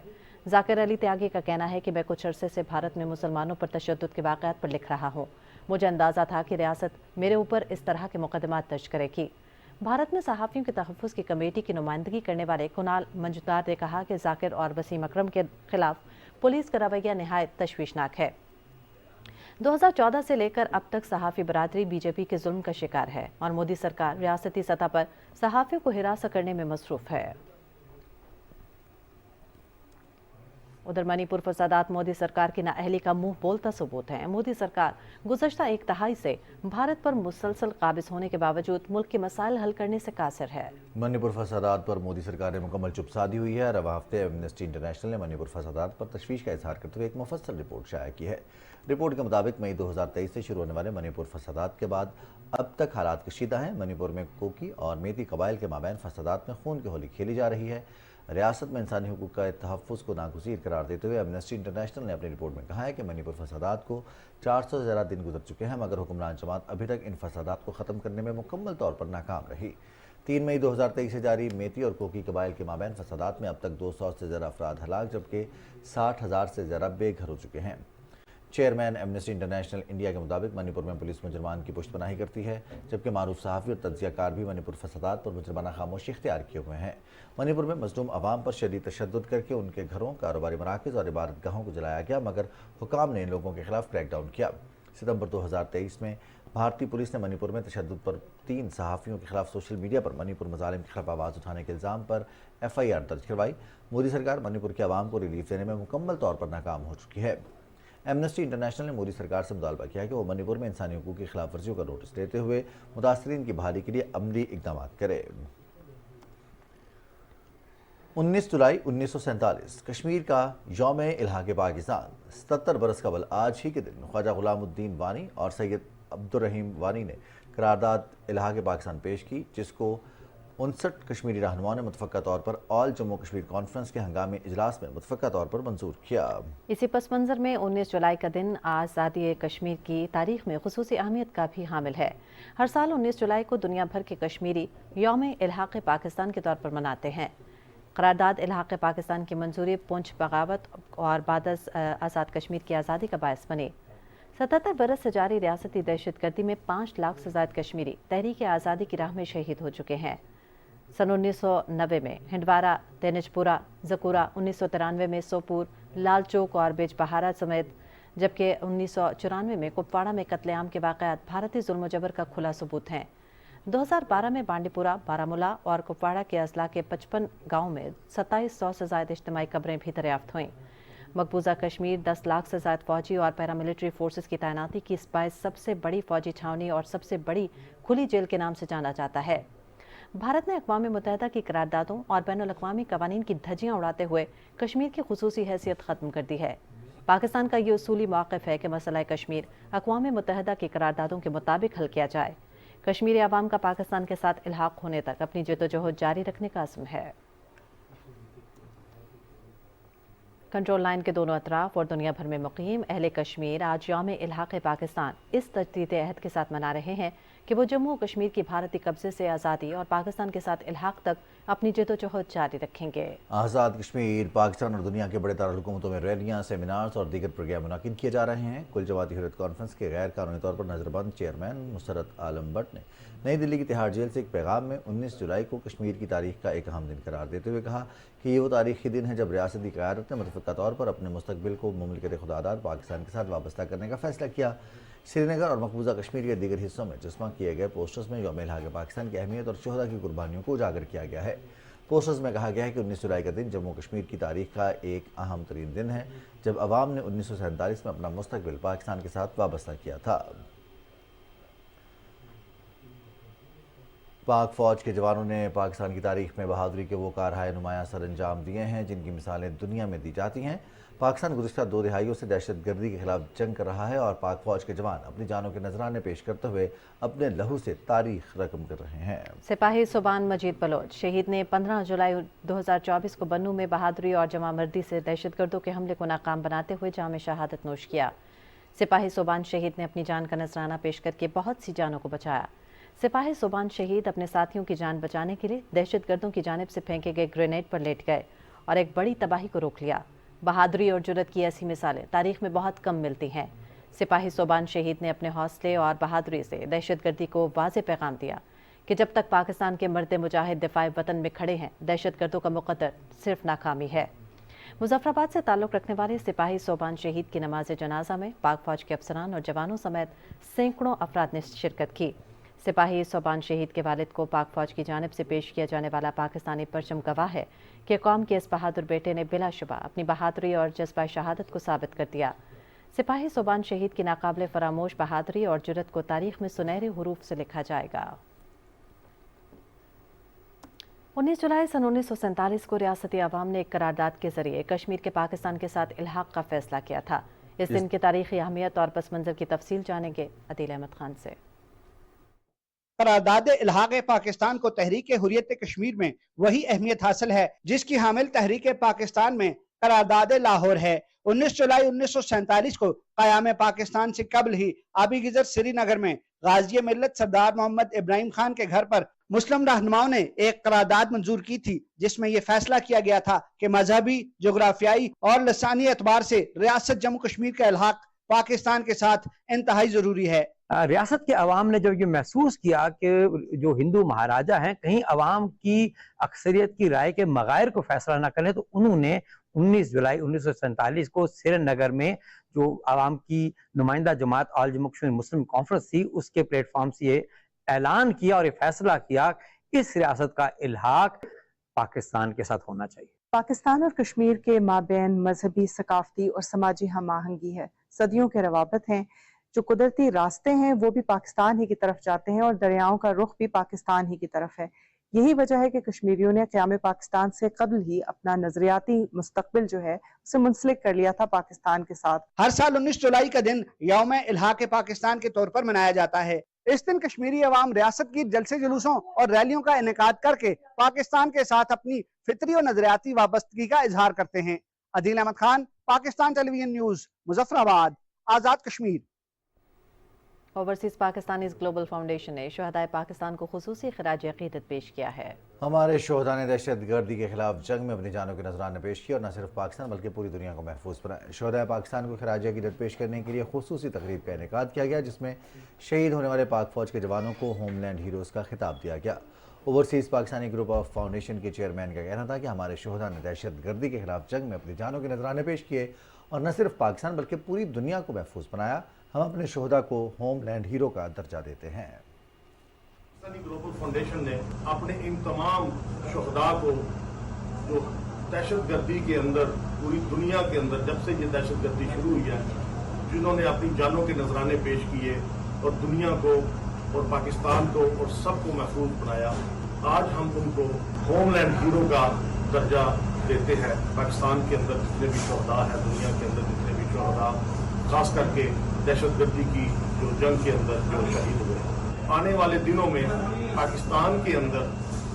ذاکر علی تیاگی کا کہنا ہے کہ میں کچھ عرصے سے بھارت میں مسلمانوں پر تشدد کے واقعات پر لکھ رہا ہوں۔ مجھے اندازہ تھا کہ ریاست میرے اوپر اس طرح کے مقدمات درج کرے گی۔ بھارت میں صحافیوں کے تحفظ کی کمیٹی کی نمائندگی کرنے والے کنال منجدار نے کہا کہ ذاکر اور وسیم اکرم کے خلاف پولیس کا رویہ نہایت تشویشناک ہے۔ 2014 سے لے کر اب تک صحافی برادری بی جے پی کے ظلم کا شکار ہے اور مودی سرکار ریاستی سطح پر صحافیوں کو ہراساں کرنے میں مصروف ہے۔ ادھر منی پور فسادات مودی سرکار کی نااہلی کا منہ بولتا ثبوت ہے۔ مودی سرکار گزشتہ 1 دہائی سے بھارت پر مسلسل قابض ہونے کے باوجود ملک کے مسائل حل کرنے سے قاصر ہے۔ منی پور فسادات پر مودی سرکار نے مکمل چپ سادھی ہوئی ہے۔ رواں ہفتے ایمنسٹی انٹرنیشنل نے منی پور فسادات پر تشویش کا اظہار کرتے ہوئے ایک مفصل رپورٹ شائع کی ہے۔ رپورٹ کے مطابق مئی 2023 سے شروع ہونے والے منی پور فسادات کے بعد اب تک حالات کشیدہ ہیں۔ منی پور میں کوکی اور میتی قبائل کے مابین فسادات میں خون کی ہولی کھیلی جا رہی ہے۔ ریاست میں انسانی حقوق کا تحفظ کو ناگزیر قرار دیتے ہوئے ایمنسٹی انٹرنیشنل نے اپنی رپورٹ میں کہا ہے کہ منی پور فسادات کو 400 سے زیادہ دن گزر چکے ہیں، مگر حکمران جماعت ابھی تک ان فسادات کو ختم کرنے میں مکمل طور پر ناکام رہی۔ 3 مئی 2023 سے جاری میتی اور کوکی قبائل کے مابین فسادات میں اب تک 200 سے زیادہ افراد ہلاک جبکہ 60,000 سے زیادہ بے گھر ہو چکے ہیں۔ چیئرمین ایمنسٹی انٹرنیشنل انڈیا کے مطابق منی پور میں پولیس مجرمان کی پشت پناہی کرتی ہے، جبکہ معروف صحافی اور تجزیہ کار بھی منی پور فسادات پر مجرمانہ خاموشی اختیار کیے ہوئے ہیں۔ منی پور میں مظلوم عوام پر شدید تشدد کر کے ان کے گھروں، کاروباری مراکز اور عبادت گاہوں کو جلایا گیا، مگر حکام نے ان لوگوں کے خلاف کریک ڈاؤن کیا۔ ستمبر 2023 میں بھارتی پولیس نے منی پور میں تشدد پر 3 صحافیوں کے خلاف سوشل میڈیا پر منی پور مظالم کے خلاف آواز اٹھانے کے الزام پر FIR درج کروائی۔ مودی سرکار منی پور کے عوام کو ریلیف دینے میں مکمل طور پر ناکام ہو چکی ہے۔ ایمنسٹی انٹرنیشنل نے مودی سرکار سے مطالبہ کیا ہے کہ وہ منی پور میں انسانی حقوق کی خلاف ورزیوں کا نوٹس لیتے ہوئے متاثرین کی بحالی کے لیے عملی اقدامات کرے۔ 19 جولائی 1947 کشمیر کا یوم الحاق پاکستان۔ 77 برس قبل آج ہی کے دن خواجہ غلام الدین وانی اور سید عبدالرحیم وانی نے قرارداد الحاق پاکستان پیش کی، جس کو 59 کشمیری رہنماؤں نے متفقہ طور پر آل جموں کشمیر کانفرنس کے ہنگامی اجلاس میں متفقہ طور پر منظور کیا۔ اسی پس منظر میں 19 جولائی کا دن آزادی کشمیر کی تاریخ میں خصوصی اہمیت کا بھی حامل ہے۔ ہر سال 19 جولائی کو دنیا بھر کے کشمیری یوم الحاق پاکستان کے طور پر مناتے ہیں۔ قرارداد الحاق پاکستان کی منظوری پونچھ بغاوت اور بعد از آزاد کشمیر کی آزادی کا باعث بنی۔ 77 برس سے جاری ریاستی دہشت گردی میں 5 لاکھ سے زائد کشمیری تحریک آزادی کی راہ میں شہید ہو چکے ہیں۔ سن 1990 میں ہنڈوارہ، تینج پورہ، زکورہ، 1993 میں سوپور، لال چوک اور بیج بہارا سمیت، جبکہ 1994 میں کپواڑہ میں قتل عام کے واقعات بھارتی ظلم و جبر کا کھلا ثبوت ہیں۔ 2012 میں بانڈی پورہ، بارامولہ اور کپواڑہ کے اضلاع کے 55 گاؤں میں 2700 سے زائد اجتماعی قبریں بھی دریافت ہوئیں۔ مقبوضہ کشمیر 10 لاکھ سے زائد فوجی اور پیراملٹری فورسز کی تعیناتی کی اس باعث سب سے بڑی فوجی چھاونی اور سب سے بڑی کھلی جیل کے نام سے جانا جاتا ہے۔ بھارت نے اقوام متحدہ کی قراردادوں اور بین الاقوامی قوانین کی دھجیاں اڑاتے ہوئے کشمیر کی خصوصی حیثیت ختم کر دی ہے۔ پاکستان کا یہ اصولی موقف ہے کہ مسئلہ کشمیر اقوام متحدہ کی قراردادوں کے مطابق حل کیا جائے۔ کشمیری عوام کا پاکستان کے ساتھ الحاق ہونے تک اپنی جدوجہد جاری رکھنے کا عزم ہے۔ کنٹرول لائن کے دونوں اطراف اور دنیا بھر میں مقیم اہل کشمیر آج یوم الحاق پاکستان اس تجدید عہد کے ساتھ منا رہے ہیں کہ وہ جموں و کشمیر کی بھارتی قبضے سے آزادی اور پاکستان کے ساتھ الحاق تک اپنی جدوجہد جاری رکھیں گے۔ آزاد کشمیر، پاکستان اور دنیا کے بڑے دارالحکومتوں میں ریلیاں، سیمینارز اور دیگر پروگرام منعقد کیے جا رہے ہیں۔ کل جماعتی حریت کانفرنس کے غیر قانونی طور پر نظر بند چیئرمین مسرت عالم بٹ نے نئی دلی کی تہاڑ جیل سے ایک پیغام میں 19 جولائی کو کشمیر کی تاریخ کا ایک اہم دن قرار دیتے ہوئے کہا کہ یہ وہ تاریخی دن ہے جب ریاستی قیادت نے متفقہ طور پر اپنے مستقبل کو مملکت خداداد پاکستان کے ساتھ وابستہ کرنے کا فیصلہ کیا۔ سری نگر اور مقبوضہ کشمیر کے دیگر حصوں میں جسمہ کیے گئے پوسٹرز میں یوم الحاق پاکستان کی اہمیت اور شہداء کی قربانیوں کو اجاگر کیا گیا ہے۔ پوسٹرز میں کہا گیا ہے کہ 19 جولائی کا دن جموں کشمیر کی تاریخ کا ایک اہم ترین دن ہے جب عوام نے 1947 میں اپنا مستقبل پاکستان کے ساتھ وابستہ کیا تھا۔ پاک فوج کے جوانوں نے پاکستان کی تاریخ میں بہادری کے وہ کارہائے نمایاں سر انجام دیے ہیں جن کی مثالیں دنیا میں دی جاتی ہیں۔ پاکستان گزشتہ 2 دہائیوں سے دہشت گردی کے خلاف جنگ کر رہا ہے اور پاک فوج کے جوان اپنی جانوں کے نذرانے پیش کرتے ہوئے اپنے لہو سے تاریخ رقم کر رہے ہیں۔ سپاہی سوبان مجید بلوچ شہید نے 15 جولائی 2024 کو بنوں میں بہادری اور جمع مردی سے دہشت گردوں کے حملے کو ناکام بناتے ہوئے جام شہادت نوش کیا۔ سپاہی سوبان شہید نے اپنی جان کا نذرانہ پیش کر کے بہت سی جانوں کو بچایا۔ سپاہی سوبان شہید اپنے ساتھیوں کی جان بچانے کے لیے دہشت گردوں کی جانب سے پھینکے گئے گرینیڈ پر لیٹ گئے اور ایک بڑی تباہی کو روک لیا۔ بہادری اور جرأت کی ایسی مثالیں تاریخ میں بہت کم ملتی ہیں۔ سپاہی سوبان شہید نے اپنے حوصلے اور بہادری سے دہشت گردی کو واضح پیغام دیا کہ جب تک پاکستان کے مرد مجاہد دفاع وطن میں کھڑے ہیں، دہشت گردوں کا مقدر صرف ناکامی ہے۔ مظفر آباد سے تعلق رکھنے والے سپاہی سوبان شہید کی نماز جنازہ میں پاک فوج کے افسران اور جوانوں سمیت سینکڑوں افراد نے شرکت کی۔ سپاہی سوبان شہید کے والد کو پاک فوج کی جانب سے پیش کیا جانے والا پاکستانی پرچم گواہ ہے کہ قوم کے اس بہادر بیٹے نے بلا شبہ اپنی بہادری اور جذبہ شہادت کو ثابت کر دیا۔ سپاہی سوبان شہید کی ناقابل فراموش بہادری اور جرأت کو تاریخ میں سنہرے حروف سے لکھا جائے گا۔ 19 جولائی سن 1947 کو ریاستی عوام نے ایک قرارداد کے ذریعے کشمیر کے پاکستان کے ساتھ الحاق کا فیصلہ کیا تھا۔ اس دن کی تاریخی اہمیت اور پس منظر کی تفصیل جانیں گے عدیل احمد خان سے۔ قرارداد الحاق پاکستان کو تحریک حریت کشمیر میں وہی اہمیت حاصل ہے جس کی حامل تحریک پاکستان میں قرارداد لاہور ہے۔ 19 جولائی 1947 کو قیام پاکستان سے قبل ہی آبی گزر سری نگر میں غازی ملت سردار محمد ابراہیم خان کے گھر پر مسلم رہنماؤں نے ایک قرارداد منظور کی تھی جس میں یہ فیصلہ کیا گیا تھا کہ مذہبی، جغرافیائی اور لسانی اعتبار سے ریاست جموں کشمیر کا الحاق پاکستان کے ساتھ انتہائی ضروری ہے۔ ریاست کے عوام نے جب یہ محسوس کیا کہ جو ہندو مہاراجا ہیں کہیں عوام کی اکثریت کی رائے کے مغائر کو فیصلہ نہ کریں، تو انہوں نے 19 جولائی 1947 کو سری نگر میں جو عوام کی نمائندہ جماعت آل جموں کشمیر مسلم کانفرنس تھی اس کے پلیٹ فارم سے یہ اعلان کیا اور یہ فیصلہ کیا کہ اس ریاست کا الحاق پاکستان کے ساتھ ہونا چاہیے۔ پاکستان اور کشمیر کے مابین مذہبی، ثقافتی اور سماجی ہم آہنگی ہے، صدیوں کے روابط ہیں، جو قدرتی راستے ہیں وہ بھی پاکستان ہی کی طرف جاتے ہیں اور دریاؤں کا رخ بھی پاکستان ہی کی طرف ہے۔ یہی وجہ ہے کہ کشمیریوں نے قیام پاکستان سے قبل ہی اپنا نظریاتی مستقبل جو ہے اسے منسلک کر لیا تھا پاکستان کے ساتھ۔ ہر سال 19 جولائی کا دن یوم الحاق پاکستان کے طور پر منایا جاتا ہے۔ اس دن کشمیری عوام ریاست کی جلسے جلوسوں اور ریلیوں کا انعقاد کر کے پاکستان کے ساتھ اپنی فطری اور نظریاتی وابستگی کا اظہار کرتے ہیں۔ Adeel Ahmed Khan, Pakistan television news, Muzaffarabad, Azad Kashmir. Overseas Pakistanis global foundation نے شہدائے پاکستان کو خصوصی خراج عقیدت پیش کیا ہے۔ ہمارے شہداء نے دہشت گردی کے خلاف جنگ میں اپنی جانوں کے نذرانے پیش کیا اور نہ صرف پاکستان بلکہ پوری دنیا کو محفوظ بنایا۔ شہدائے پاکستان کو خراج عقیدت پیش کرنے کے لیے خصوصی تقریب کا انعقاد کیا گیا جس میں شہید ہونے والے پاک فوج کے جوانوں کو ہوم لینڈ ہیروز کا خطاب دیا گیا۔ Overseas Pakistani group of foundation کے چیئرمین کا کہنا تھا کہ ہمارے شہداء نے دہشت گردی کے خلاف جنگ میں اپنی جانوں کے نذرانے پیش کیے اور نہ صرف پاکستان بلکہ پوری دنیا کو محفوظ بنایا۔ ہم اپنے شہداء کو ہوم لینڈ ہیرو کا درجہ دیتے ہیں۔ پاکستانی گلوبل فاؤنڈیشن نے اپنے ان تمام شہداء کو جو دہشت گردی کے اندر پوری دنیا کے اندر جب سے یہ دہشت گردی شروع ہوئی ہے، جنہوں نے اپنی جانوں کے نذرانے پیش کیے اور دنیا کو اور پاکستان کو اور سب کو محفوظ بنایا، آج ہم ان کو ہوم لینڈ ہیرو کا درجہ دیتے ہیں۔ پاکستان کے اندر جتنے بھی شہداء ہیں، دنیا کے اندر جتنے بھی شہداء خاص کر کے دہشت گردی کی جو جنگ کے اندر جو شہید ہوئے، آنے والے دنوں میں پاکستان کے اندر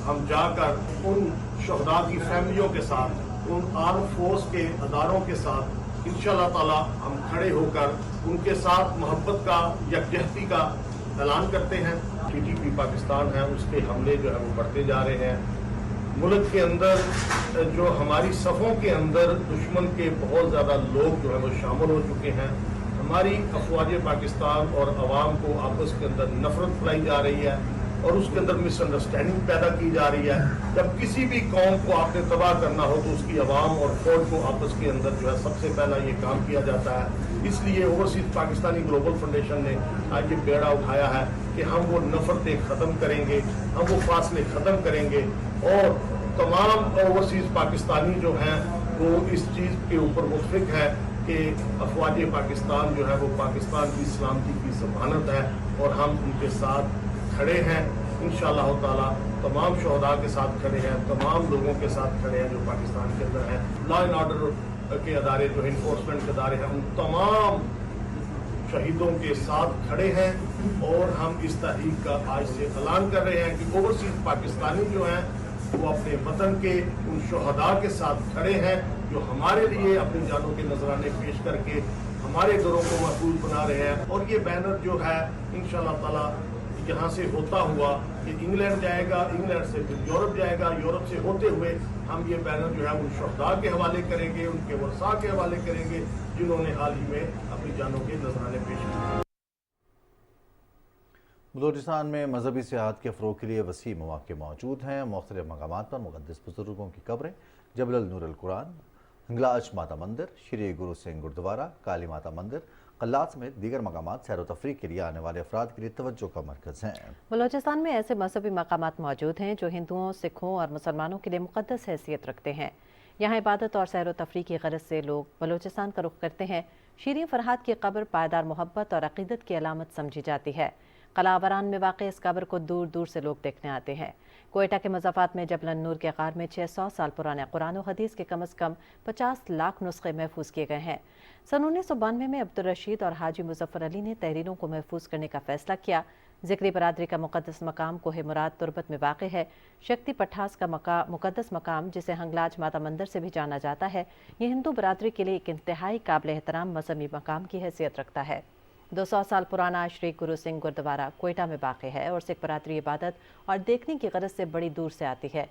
ہم جا کر ان شہداء کی فیملیوں کے ساتھ، ان آرم فورس کے اداروں کے ساتھ انشاءاللہ تعالی ہم کھڑے ہو کر ان کے ساتھ محبت کا، یکجہتی کا اعلان کرتے ہیں۔ TTP پاکستان ہے، اس کے حملے جو ہے وہ بڑھتے جا رہے ہیں۔ ملک کے اندر جو ہماری صفوں کے اندر دشمن کے بہت زیادہ لوگ جو ہے وہ شامل ہو چکے ہیں۔ ہماری افواج پاکستان اور عوام کو آپس کے اندر نفرت پھیلائی جا رہی ہے اور اس کے اندر مس انڈرسٹینڈنگ پیدا کی جا رہی ہے۔ جب کسی بھی قوم کو آپ نے تباہ کرنا ہو تو اس کی عوام اور فوج کو آپس کے اندر جو ہے سب سے پہلا یہ کام کیا جاتا ہے۔ اس لیے اوورسیز پاکستانی گلوبل فاؤنڈیشن نے آج یہ بیڑا اٹھایا ہے کہ ہم وہ نفرتیں ختم کریں گے، ہم وہ فاصلے ختم کریں گے اور تمام اوورسیز پاکستانی جو ہیں وہ اس چیز کے اوپر متفق ہے کہ افواج پاکستان جو ہے وہ پاکستان کی سلامتی کی ضمانت ہے اور ہم ان کے ساتھ کھڑے ہیں۔ انشاءاللہ تعالی تمام شہداء کے ساتھ کھڑے ہیں، تمام لوگوں کے ساتھ کھڑے ہیں جو پاکستان کے اندر ہیں۔ لا اینڈ آرڈر کے ادارے جو انفورسمنٹ کے ادارے ہیں ان تمام شہیدوں کے ساتھ کھڑے ہیں اور ہم اس تحریک کا آج سے اعلان کر رہے ہیں کہ اوورسیز پاکستانی جو ہیں وہ اپنے وطن کے ان شہداء کے ساتھ کھڑے ہیں جو ہمارے لیے اپنی جانوں کے نذرانے پیش کر کے ہمارے گھروں کو محفوظ بنا رہے ہیں۔ اور یہ بینر جو ہے انشاءاللہ تعالی یہاں سے ہوتا ہوا کہ انگلینڈ جائے گا، انگلینڈ سے پھر یورپ جائے گا، یورپ سے ہوتے ہوئے ہم یہ بینر جو ہے ان شہداء کے حوالے کریں گے، ان کے ورثاء کے حوالے کریں گے جنہوں نے حال ہی میں اپنی جانوں کے نذرانے پیش کیے۔ بلوچستان میں مذہبی سیاحت کے فروغ کے لیے وسیع مواقع موجود ہیں۔ مختلف مقامات پر مقدس بزرگوں کی قبریں، جبل النور القرآن، ہنگلاج ماتا مندر، شری گرو سنگھ گردوارہ، کالی ماتا مندر، قلات سمیت دیگر مقامات سیر و تفریح کے لیے آنے والے افراد کے لیے توجہ کا مرکز ہیں۔ بلوچستان میں ایسے مذہبی مقامات موجود ہیں جو ہندوؤں، سکھوں اور مسلمانوں کے لیے مقدس حیثیت رکھتے ہیں۔ یہاں عبادت اور سیر و تفریح کی غرض سے لوگ بلوچستان کا رخ کرتے ہیں۔ شیریں فرحات کی قبر پائیدار محبت اور عقیدت کی علامت سمجھی جاتی ہے۔ قلعہ آوران میں واقع اس قبر کو دور دور سے لوگ دیکھنے آتے ہیں۔ کوئٹہ کے مضافات میں جبل النور کے غار میں 600 سال پرانے قرآن و حدیث کے کم از کم 50 لاکھ نسخے محفوظ کیے گئے ہیں۔ سن 1992 میں عبدالرشید اور حاجی مظفر علی نے تحریروں کو محفوظ کرنے کا فیصلہ کیا ज़िक्री बरादरी का मुक़द्दस मकाम कोहे मुराद तुर्बत में वाक़ है। शक्ति पठास का मुक़द्दस मकाम, जिसे हंगलाज माता मंदिर से भी जाना जाता है, ये हिंदू बरादरी के लिए एक इंतहाई काबिल एहतराम मज़हबी मकाम की हैसियत रखता है। 200 साल पुराना श्री गुरु सिंह गुरुद्वारा कोयटा में वाक़ है और सिख बरादरी इबादत और देखने की गरज से बड़ी दूर से आती है।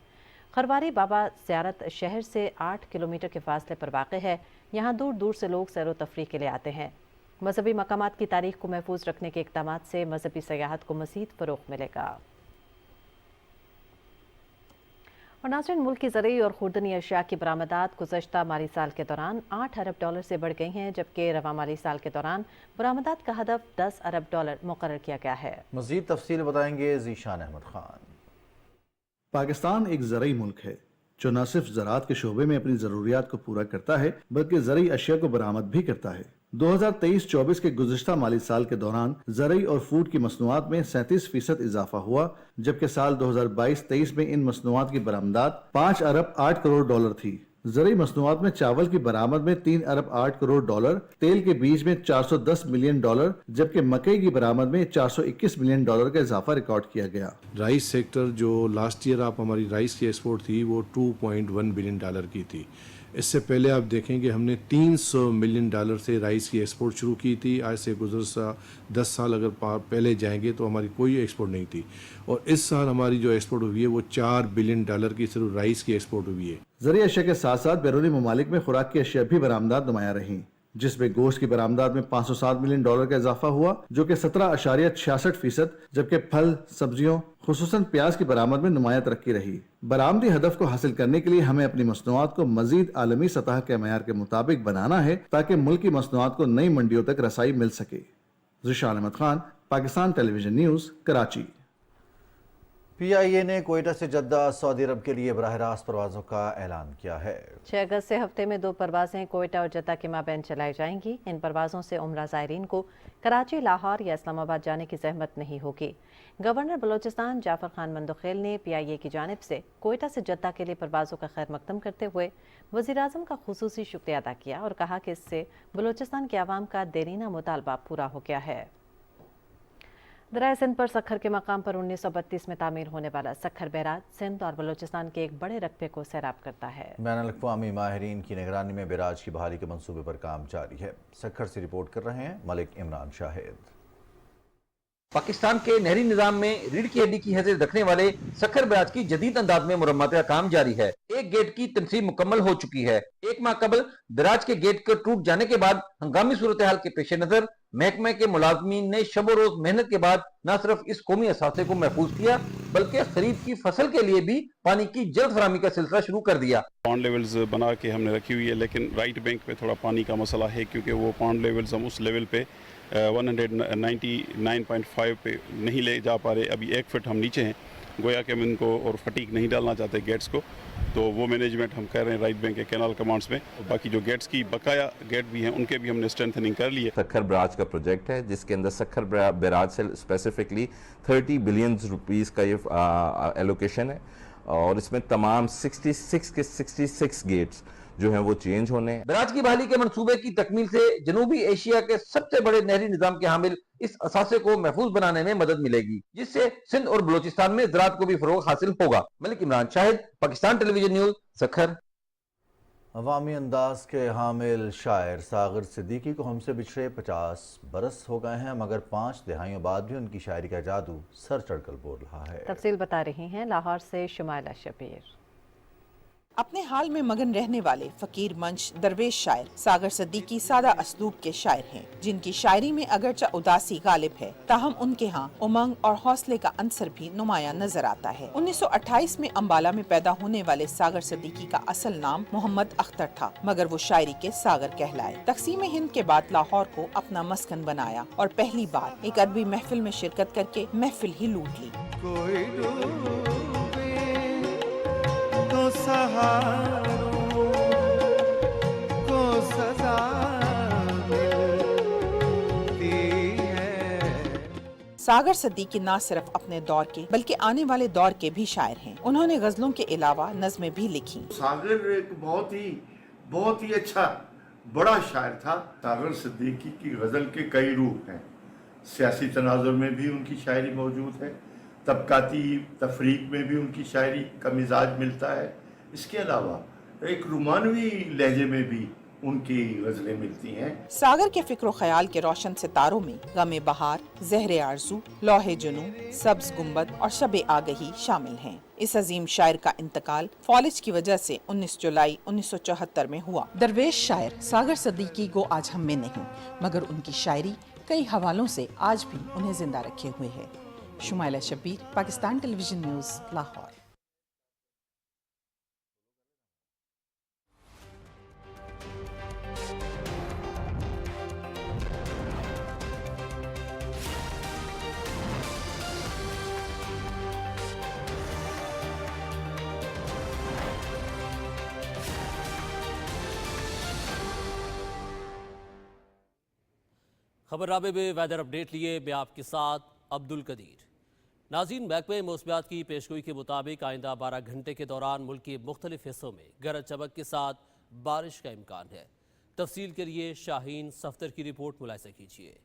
खरवारी बाबा ज़ियारत शहर से 8 किलोमीटर के फासले पर वाक़ है। यहाँ दूर दूर से लोग सैर व तफरीह के लिए आते हैं। मजहबी मकामात की तारीख को महफूज रखने के इक़दामात से मजहबी सयाहत को मज़ीद फ़रोग़ मिलेगा। और नाज़रीन, मुल्क की ज़रूरी और खुर्दनी अशिया की बरामदात गुज़श्ता माली साल के दौरान $8 अरब से बढ़ गई हैं, जबकि रवा माली साल के दौरान बरामदात का हदफ $10 अरब मुकर्रर किया गया है। मज़ीद तफसील बताएंगे ज़ीशान अहमद खान। पाकिस्तान एक ज़रूरी मुल्क है जो न सिर्फ ज़राअत के शोबे में अपनी ज़रूरियात को पूरा करता है बल्कि ज़रूरी अशिया को बरामद भी करता है। 2023-24 के गुज़श्ता माली साल के दौरान ज़रूरी और फूड की मसनूआत में 37% इजाफा हुआ, जबकि साल 2022-23 में इन मसनूआत की बरामदात $5 अरब 8 करोड़ थी। ज़रूरी मसनूआत में चावल की बरामद में $3 अरब 8 करोड़, तेल के बीज में $410 मिलियन, जबकि मकई की बरामद में $421 मिलियन का इजाफा रिकॉर्ड किया गया। राइस सेक्टर जो लास्ट ईयर आप हमारी राइस की एक्सपोर्ट थी वो $2.1 बिलियन की थी। इससे पहले आप देखें कि हमने $300 मिलियन से राइस की एक्सपोर्ट शुरू की थी। आज से गुज़श्ता 10 साल अगर पहले जाएंगे तो हमारी कोई एक्सपोर्ट नहीं थी, और इस साल हमारी जो एक्सपोर्ट हुई है वो $4 बिलियन की सिर्फ राइस की एक्सपोर्ट हुई है। ज़रूरी अशिया के साथ साथ बैरूनी ममालिक में खुराक की अशिया भी बरामदात नुमाया रही, जिसमें गोश्त की बरामदात में $507 मिलियन का इजाफा हुआ, जो कि 17.66%, जबकि फल सब्जियों खुसूसन प्याज की बरामद में नुमाया तरक्की रही। बरामदी हदफ को हासिल करने के लिए हमें अपनी मसनूआत को मजीद आलमी सतह के मयार के मुताबिक बनाना है ताकि मुल्क की मसनूआत को नई मंडियों तक रसाई मिल सके। Zeeshan Ahmed Khan, Pakistan television news, Karachi. PIA ने कोयटा से जद्दा सऊदी अरब के लिए बराह रास्त परवाज़ों का ऐलान किया है। 6 अगस्त से हफ्ते में 2 परवाज़ें कोयटा और जद्दा के माबैन चलाई जाएंगी। इन परवाज़ों से उम्रा ज़ायरीन को कराची, लाहौर या इस्लामाबाद जाने की ज़हमत नहीं होगी। गवर्नर बलोचिस्तान जाफर खान मंदोखेल ने PIA की जानिब से कोयटा से जद्दा के लिए परवाज़ों का खैर मकदम करते हुए वज़ीर-ए-आज़म का खुसूसी शुक्रिया अदा किया और कहा कि इससे बलोचिस्तान के अवाम का देरीना मुतालबा पूरा हो गया है। दरिया सिंध पर सखर के मकाम पर 1932 में तामीर होने वाला सखर बैराज सिंध और बलोचिस्तान के एक बड़े रकबे को सैराब करता है। बैनुल-अक़वामी माहिरीन की निगरानी में बैराज की बहाली के मंसूबे पर काम जारी है। सखर से रिपोर्ट कर रहे हैं मलिक इमरान शाहिद। पाकिस्तान के नहरी निजाम में रीढ़ की हड्डी की हैसियत रखने वाले सखर बैराज की जदीद अंदाज में मुरम्मत का काम जारी है। एक गेट की तनसीब मुकम्मल हो चुकी है। 1 माह कबल बैराज के गेट के टूट जाने के बाद हंगामी सूरत हाल के पेश नजर महकमे के मुलाजमीन ने शबो रोज मेहनत के बाद न सिर्फ इस कौमी असासे को महफूज किया बल्कि खरीफ की फसल के लिए भी पानी की जल्द फराहमी का सिलसिला शुरू कर दिया। पॉन्ड लेवल्स बना के हमने रखी हुई है, लेकिन राइट बैंक पे थोड़ा पानी का मसला है क्योंकि वो पॉन्ड लेवल्स हम उस लेवल पे 199.5 पे नहीं ले जा पा रहे। अभी 1 फुट हम नीचे हैं, गोया कि हम इनको और फटीक नहीं डालना चाहते गेट्स को, तो वो मैनेजमेंट हम कर रहे हैं राइट बैंक के कैनाल कमांड्स में। बाकी जो गेट्स की बकाया गेट भी हैं उनके भी हमने स्ट्रेंथनिंग कर ली है। सखर बैराज का प्रोजेक्ट है जिसके अंदर सखर बैराज से स्पेसिफिकली 30 बिलियन रुपीस का ये एलोकेशन है और इसमें तमाम 66 के 66 गेट्स जो हैं वो चेंज होने हैं। बैराज की बहाली के मंसूबे की तकमील से जनूबी एशिया के सबसे बड़े नहरी निजाम के हामिल इस असासे को महफूज बनाने में मदद मिलेगी, जिससे सिंध और बलोचिस्तान में ज़राअत को भी फरोग हासिल होगा। Malik Imran Shahid, Pakistan television news, Sukkur. अवामी अंदाज के हामिल शायर सागर सिद्दीकी को हमसे बिछड़े 50 बरस हो गए हैं, मगर 5 दहाइयों बाद भी उनकी शायरी का जादू सर चढ़कर बोल रहा है। तफसील बता रही हैं लाहौर से शुमाइला शबीर। अपने हाल में मगन रहने वाले फकीर मंच दरवेश शायर सागर सिद्दीकी सादा असलूब के शायर हैं, जिनकी शायरी में अगरचा उदासी गालिब है, ताहम उनके यहाँ उमंग और हौसले का अंसर भी नुमाया नजर आता है। 1928 में अम्बाला में पैदा होने वाले सागर सिद्दीकी का असल नाम मोहम्मद अख्तर था, मगर वो शायरी के सागर कहलाए। तकसीम हिंद के बाद लाहौर को अपना मस्कन बनाया और पहली बार एक अदबी महफिल में शिरकत करके महफिल ही लूट ली। तो सहारों को सजा मिलती है। सागर सिद्दीकी न सिर्फ अपने दौर के बल्कि आने वाले दौर के भी शायर हैं। उन्होंने गजलों के अलावा नज़में भी लिखी। सागर एक बहुत ही अच्छा बड़ा शायर था। सागर सिद्दीकी की गजल के कई रूप हैं। सियासी तनाजुर में भी उनकी शायरी मौजूद है, तबकाती तफरीक में भी उनकी शायरी का मिजाज मिलता है। इसके अलावा एक रुमानवी लहजे में भी उनकी गज़लें मिलती हैं। सागर के फिक्र ख्याल के रोशन सितारों में गमे बहार, ज़हरे आरज़ू, लौहे जुनू, सब्ज गुंबद और शबे आगही शामिल हैं। इस अजीम शायर का इंतकाल फॉलिज की वजह से 19 जुलाई 1974 में हुआ। दरवेश शायर सागर सदीकी को आज हम में नहीं, मगर उनकी शायरी कई हवालों से आज भी उन्हें जिंदा रखे हुए है। Shumaila Shabbir, Pakistan television news, Lahore. खबरनामे में वेदर अपडेट लिए मैं आपके साथ अब्दुल कदीर। नाज़रीन, महकमे मौसमियात की पेशगोई के मुताबिक आइंदा 12 घंटे के दौरान मुल्क के मुख्तलिफ हिस्सों में गरज चमक के साथ बारिश का इम्कान है। तफसील के लिए शाहीन सफ्तर की रिपोर्ट मुलाहिजा कीजिए।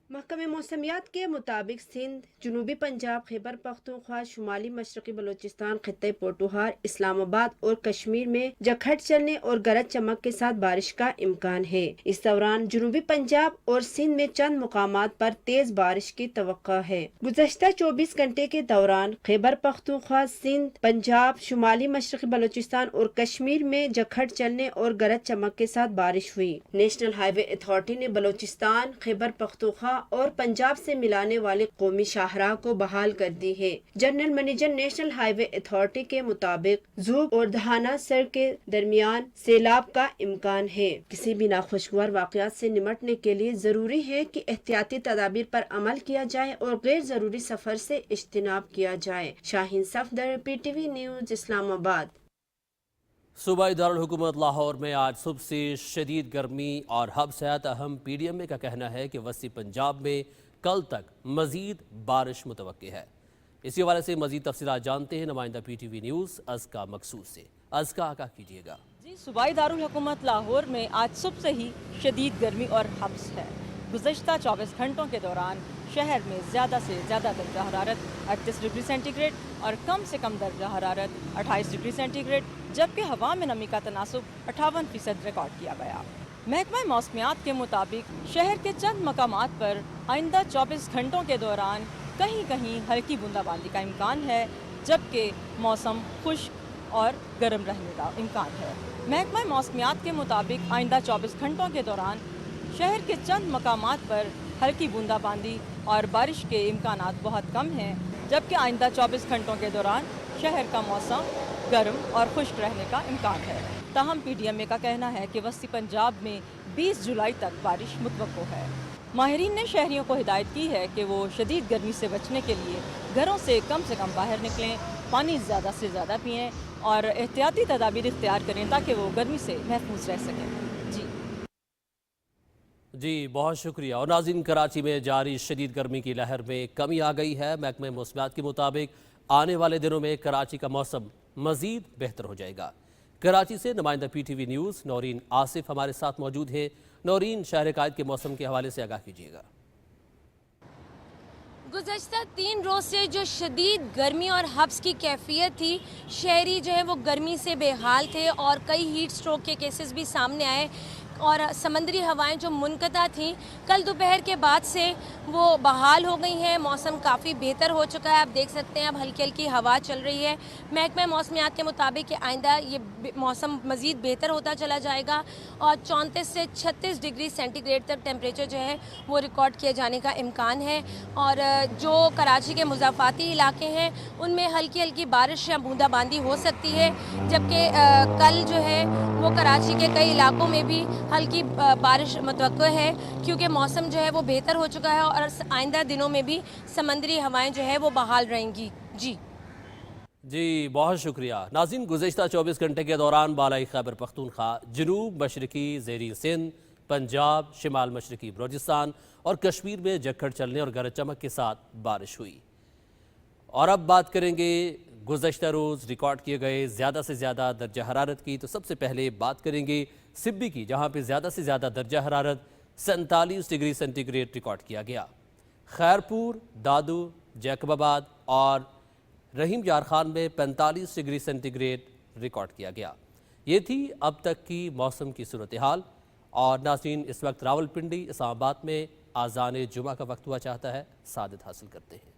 महकमे मौसमियात के मुताबिक सिंध, जनूबी पंजाब, खैबर पख्तूनख्वा, शुमाली मशरक़ी बलूचिस्तान, खित्ते पोटोहार, इस्लामाबाद और कश्मीर में जखट चलने और गरज चमक के साथ बारिश का इम्कान है। इस दौरान जनूबी पंजाब और सिंध में चंद मुकामात पर तेज बारिश की तवक्को है। गुज़श्ता 24 घंटे के दौरान खैबर पख्तूनख्वा, सिंध, पंजाब, शुमाली मशरक़ी बलूचिस्तान और कश्मीर में जखट चलने और गरज चमक के साथ बारिश हुई। नेशनल हाईवे अथॉरिटी ने बलूचिस्तान, खैबर पख्तूनख्वा और पंजाब से मिलाने वाली कौमी शाहराह को बहाल कर दी है। General manager national highway authority के मुताबिक ज़ूब और दहाना सर के दरमियान सैलाब का इम्कान है। किसी भी नाखुशगवार वाक़यात से निमटने के लिए जरूरी है कि एहतियाती तदाबीर पर अमल किया जाए और गैर जरूरी सफर से इज्तिनाब किया जाए। Shaheen Safdar, PTV news, Islamabad. सूबाई दारुल हुकूमत लाहौर में आज सुबह से शदीद गर्मी और हबसयात अहम PDMA का कहना है कि वसी पंजाब में कल तक मजीद बारिश मुतवक्की है। इसी हवाले से मजीद तफसीलात जानते हैं नुमाइंदा PTV न्यूज़ अज़का मकसूद से। अज़का आगाह कीजिएगा। जी, सूबाई दारुल हुकूमत लाहौर में आज सुबह से ही शदीद गर्मी और हब्स है। गुज़श्ता 24 घंटों के दौरान शहर में ज़्यादा से ज़्यादा दर्जा हरारत 38 डिग्री सेंटीग्रेड और कम से कम दर्जा हरारत 28 डिग्री सेंटीग्रेड, जबकि हवा में नमी का तनासुब 58% रिकॉर्ड किया गया। महकमा मौसमियात के मुताबिक शहर के चंद मकामात पर आइंदा 24 घंटों के दौरान कहीं कहीं हल्की बूंदाबांदी का इम्कान है, जबकि मौसम खुश्क और गर्म रहने का इम्कान है। महकमा मौसमियात के मुताबिक आइंदा 24 घंटों के दौरान शहर के चंद मकामात पर हल्की बूंदाबांदी और बारिश के इम्कानात बहुत कम हैं, जबकि आइंदा 24 घंटों के दौरान शहर का मौसम गर्म और खुश्क रहने का इम्कान है। ताहम PDMA का कहना है कि वस्ती पंजाब में 20 जुलाई तक बारिश मुतवक्को है। माहिरीन ने शहरियों को हिदायत की है कि वो शदीद गर्मी से बचने के लिए घरों से कम बाहर निकलें, पानी ज़्यादा से ज़्यादा पिएँ और एहतियाती तदाबीर इख्तियार करें ताकि वो गर्मी से महफूज रह सकें। जी, बहुत शुक्रिया। और नाज़रीन, कराची में जारी शदीद गर्मी की लहर में कमी आ गई है। महकमे मौसमियात के मुताबिक आने वाले दिनों में कराची का मौसम मज़ीद बेहतर हो जाएगा। कराची से नुमाइंदा PTV न्यूज़ नौरीन आसिफ हमारे साथ मौजूद है। नौरीन, शहर कायद के मौसम के हवाले से आगाह कीजिएगा। गुज़श्ता 3 रोज़ से जो शदीद गर्मी और हब्स की कैफियत थी, शहरी जो है वो गर्मी से बेहाल थे और कई हीट स्ट्रोक के केसेस भी सामने आए और समंदरी हवाएं जो मुनक़ता थीं कल दोपहर के बाद से वो बहाल हो गई हैं। मौसम काफ़ी बेहतर हो चुका है। आप देख सकते हैं अब हल्की हल्की हवा चल रही है। महकमा मौसमियात के मुताबिक कि आइंदा ये मौसम मज़ीद बेहतर होता चला जाएगा और 34 से 36 डिग्री सेंटीग्रेड तक टेम्परेचर जो है वो रिकॉर्ड किए जाने का इम्कान है। और जो कराची के मुज़ाफ़ाती इलाके हैं उनमें हल्की हल्की बारिश या बूंदाबांदी हो सकती है, जबकि कल जो है वो कराची के कई इलाकों में भी हल्की बारिश मुतवक्को है, क्योंकि मौसम जो है वो बेहतर हो चुका है और आइंदा दिनों में भी समंदरी हवाएं जो है वो बहाल रहेंगी। जी, बहुत शुक्रिया। नाज़रीन, गुज़श्ता 24 घंटे के दौरान बालाई खैबर पख्तूनख्वा, जनूब मशरकी ज़ेरी सिंध, पंजाब, शिमाल मशरकी बलूचिस्तान और कश्मीर में जक्खड़ चलने और गरज चमक के साथ बारिश हुई। और अब बात करेंगे गुज़श्ता रोज़ रिकॉर्ड किए गए ज़्यादा से ज़्यादा दर्जा हरारत की। तो सबसे पहले बात करेंगे सिब्बी की, जहाँ पे ज़्यादा से ज़्यादा दर्जा हरारत 47 डिग्री सेंटीग्रेड रिकॉर्ड किया गया। खैरपुर, दादू, जैकबाबाद और रहीम यार खान में 45 डिग्री सेंटीग्रेड रिकॉर्ड किया गया। ये थी अब तक की मौसम की सूरत हाल। और नाज़रीन, इस वक्त रावलपिंडी, इस्लामाबाद में आज़ान जुमा का वक्त हुआ चाहता है, सादत हासिल करते हैं।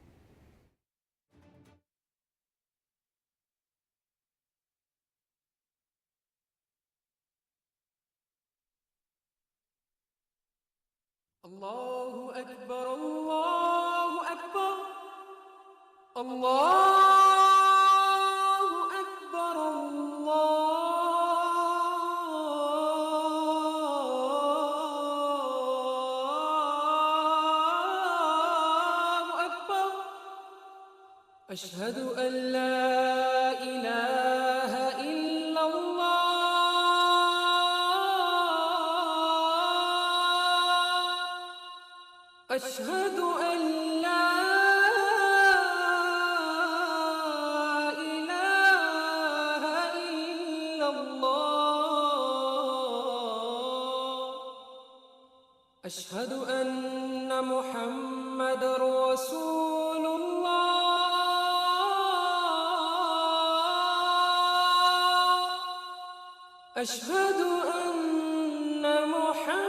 अल्लाहु अकबर, अल्लाहु अकबर, अल्लाहु अकबर, अल्लाहु अकबर, अशहदु अल्ला इलाहा इल्लल्लाह, अशहदु अल्ला इलाहा इल्लल्लाह, अशहदु अन्ना मुहम्मदर रसूलुल्लाह, अशहदु अन्ना मुहम्मदर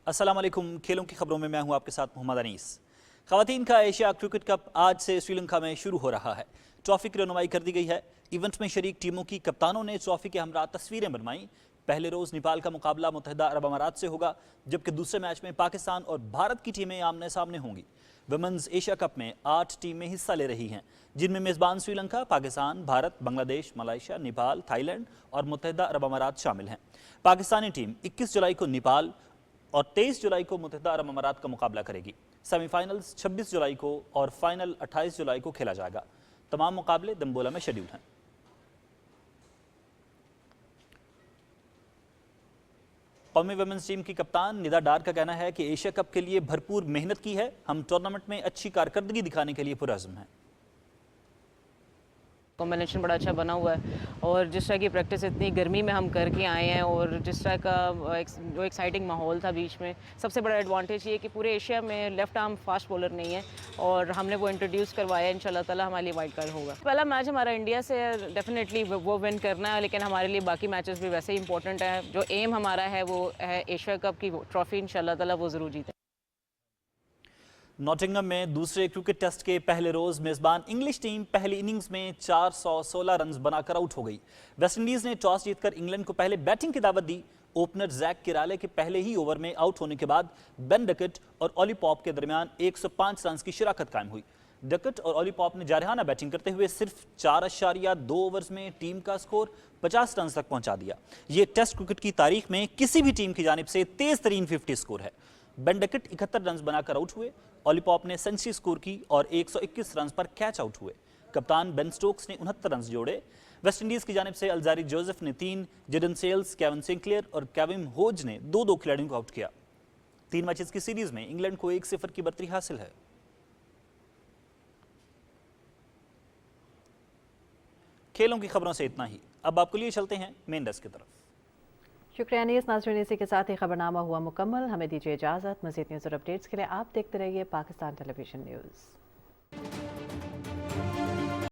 अस्सलाम वालेकुम। खेलों की खबरों में मैं हूं आपके साथ मोहम्मद अनीस। ख़वातीन का एशिया क्रिकेट कप आज से श्रीलंका में शुरू हो रहा है। ट्रॉफी की रनमाई कर दी गई है। इवेंट में शरीक टीमों की कप्तानों ने ट्रॉफी के हमरा तस्वीरें बनवाई। पहले रोज़ नेपाल का मुकाबला मुत्तहिदा अरब अमारात से होगा, जबकि दूसरे मैच में पाकिस्तान और भारत की टीमें आमने सामने होंगी। वुमेन्स एशिया कप में 8 टीमें हिस्सा ले रही हैं, जिनमें मेज़बान श्रीलंका, पाकिस्तान, भारत, बांग्लादेश, मलेशिया, नेपाल, थाईलैंड और मुत्तहिदा अरब अमारात शामिल हैं। पाकिस्तानी टीम 21 जुलाई को नेपाल और 23 जुलाई को मुत्तहिदा अरब अमारात का मुकाबला करेगी। सेमीफाइनल्स 26 जुलाई को और फाइनल 28 जुलाई को खेला जाएगा। तमाम मुकाबले दम्बोला में शेड्यूल हैं। कौमी वुमेन्स टीम की कप्तान निदा डार का कहना है कि एशिया कप के लिए भरपूर मेहनत की है, हम टूर्नामेंट में अच्छी कारकर्दगी दिखाने के लिए पुरअज़्म हैं। कॉम्बिनेशन बड़ा अच्छा बना हुआ है और जिस तरह की प्रैक्टिस इतनी गर्मी में हम करके आए हैं और जिस तरह का जो एक्साइटिंग माहौल था बीच में, सबसे बड़ा एडवांटेज ये कि पूरे एशिया में लेफ्ट आर्म फास्ट बॉलर नहीं है और हमने वो इंट्रोड्यूस करवाया। इंशाल्लाह ताला हमारे लिए वाइल्ड कार्ड होगा। पहला मैच हमारा इंडिया से डेफिनेटली वो विन करना है, लेकिन हमारे लिए बाकी मैचेस भी वैसे ही इंपॉर्टेंट है। जो एम हमारा है वो है एशिया कप की ट्रॉफी, इंशाल्लाह ताला वो ज़रूर जीते। नॉटिंघम में दूसरे क्रिकेट टेस्ट के पहले रोज मेजबान इंग्लिश टीम पहली इनिंग्स में 416 रन्स बनाकर आउट हो गई। वेस्टइंडीज ने टॉस जीतकर इंग्लैंड को पहले बैटिंग की दावत दी। ओपनर जैक किराले के पहले ही ओवर में आउट होने के बाद बेन डकेट और ऑली पॉप के दरमियान 105 रन्स की शिराकत कायम हुई। डकट और ऑलीपॉप ने जारहाना बैटिंग करते हुए सिर्फ 4.2 ओवर्स में टीम का स्कोर 50 रन तक पहुंचा दिया। ये टेस्ट क्रिकेट की तारीख में किसी भी टीम की जानिब से तेज तरीन 50 स्कोर है। बेन डकट 71 रन बनाकर आउट हुए, ऑलीपॉप ने सेंचुरी स्कोर की और 121 रन पर कैच आउट हुए। कप्तान बेन स्टोक्स ने 69 रन जोड़े। वेस्ट इंडीज की जानिब से अल्जारी जोसेफ ने 3, जेडन सेल्स, केविन सिंक्लेयर और केविन होज ने 2-2 खिलाड़ियों को आउट किया। 3 मैचेस की सीरीज में इंग्लैंड को 1-0 की बढ़तरी हासिल है। खेलों की खबरों से इतना ही। अब आपके लिए चलते हैं मेन डेस्क की तरफ। शुक्रिया अनीस। नाज़रीन, इसी के साथ ही खबरनामा हुआ मुकम्मल। हमें दीजिए इजाज़त। मज़ीद न्यूज़ और अपडेट्स के लिए आप देखते रहिए पाकिस्तान टेलीविजन न्यूज़।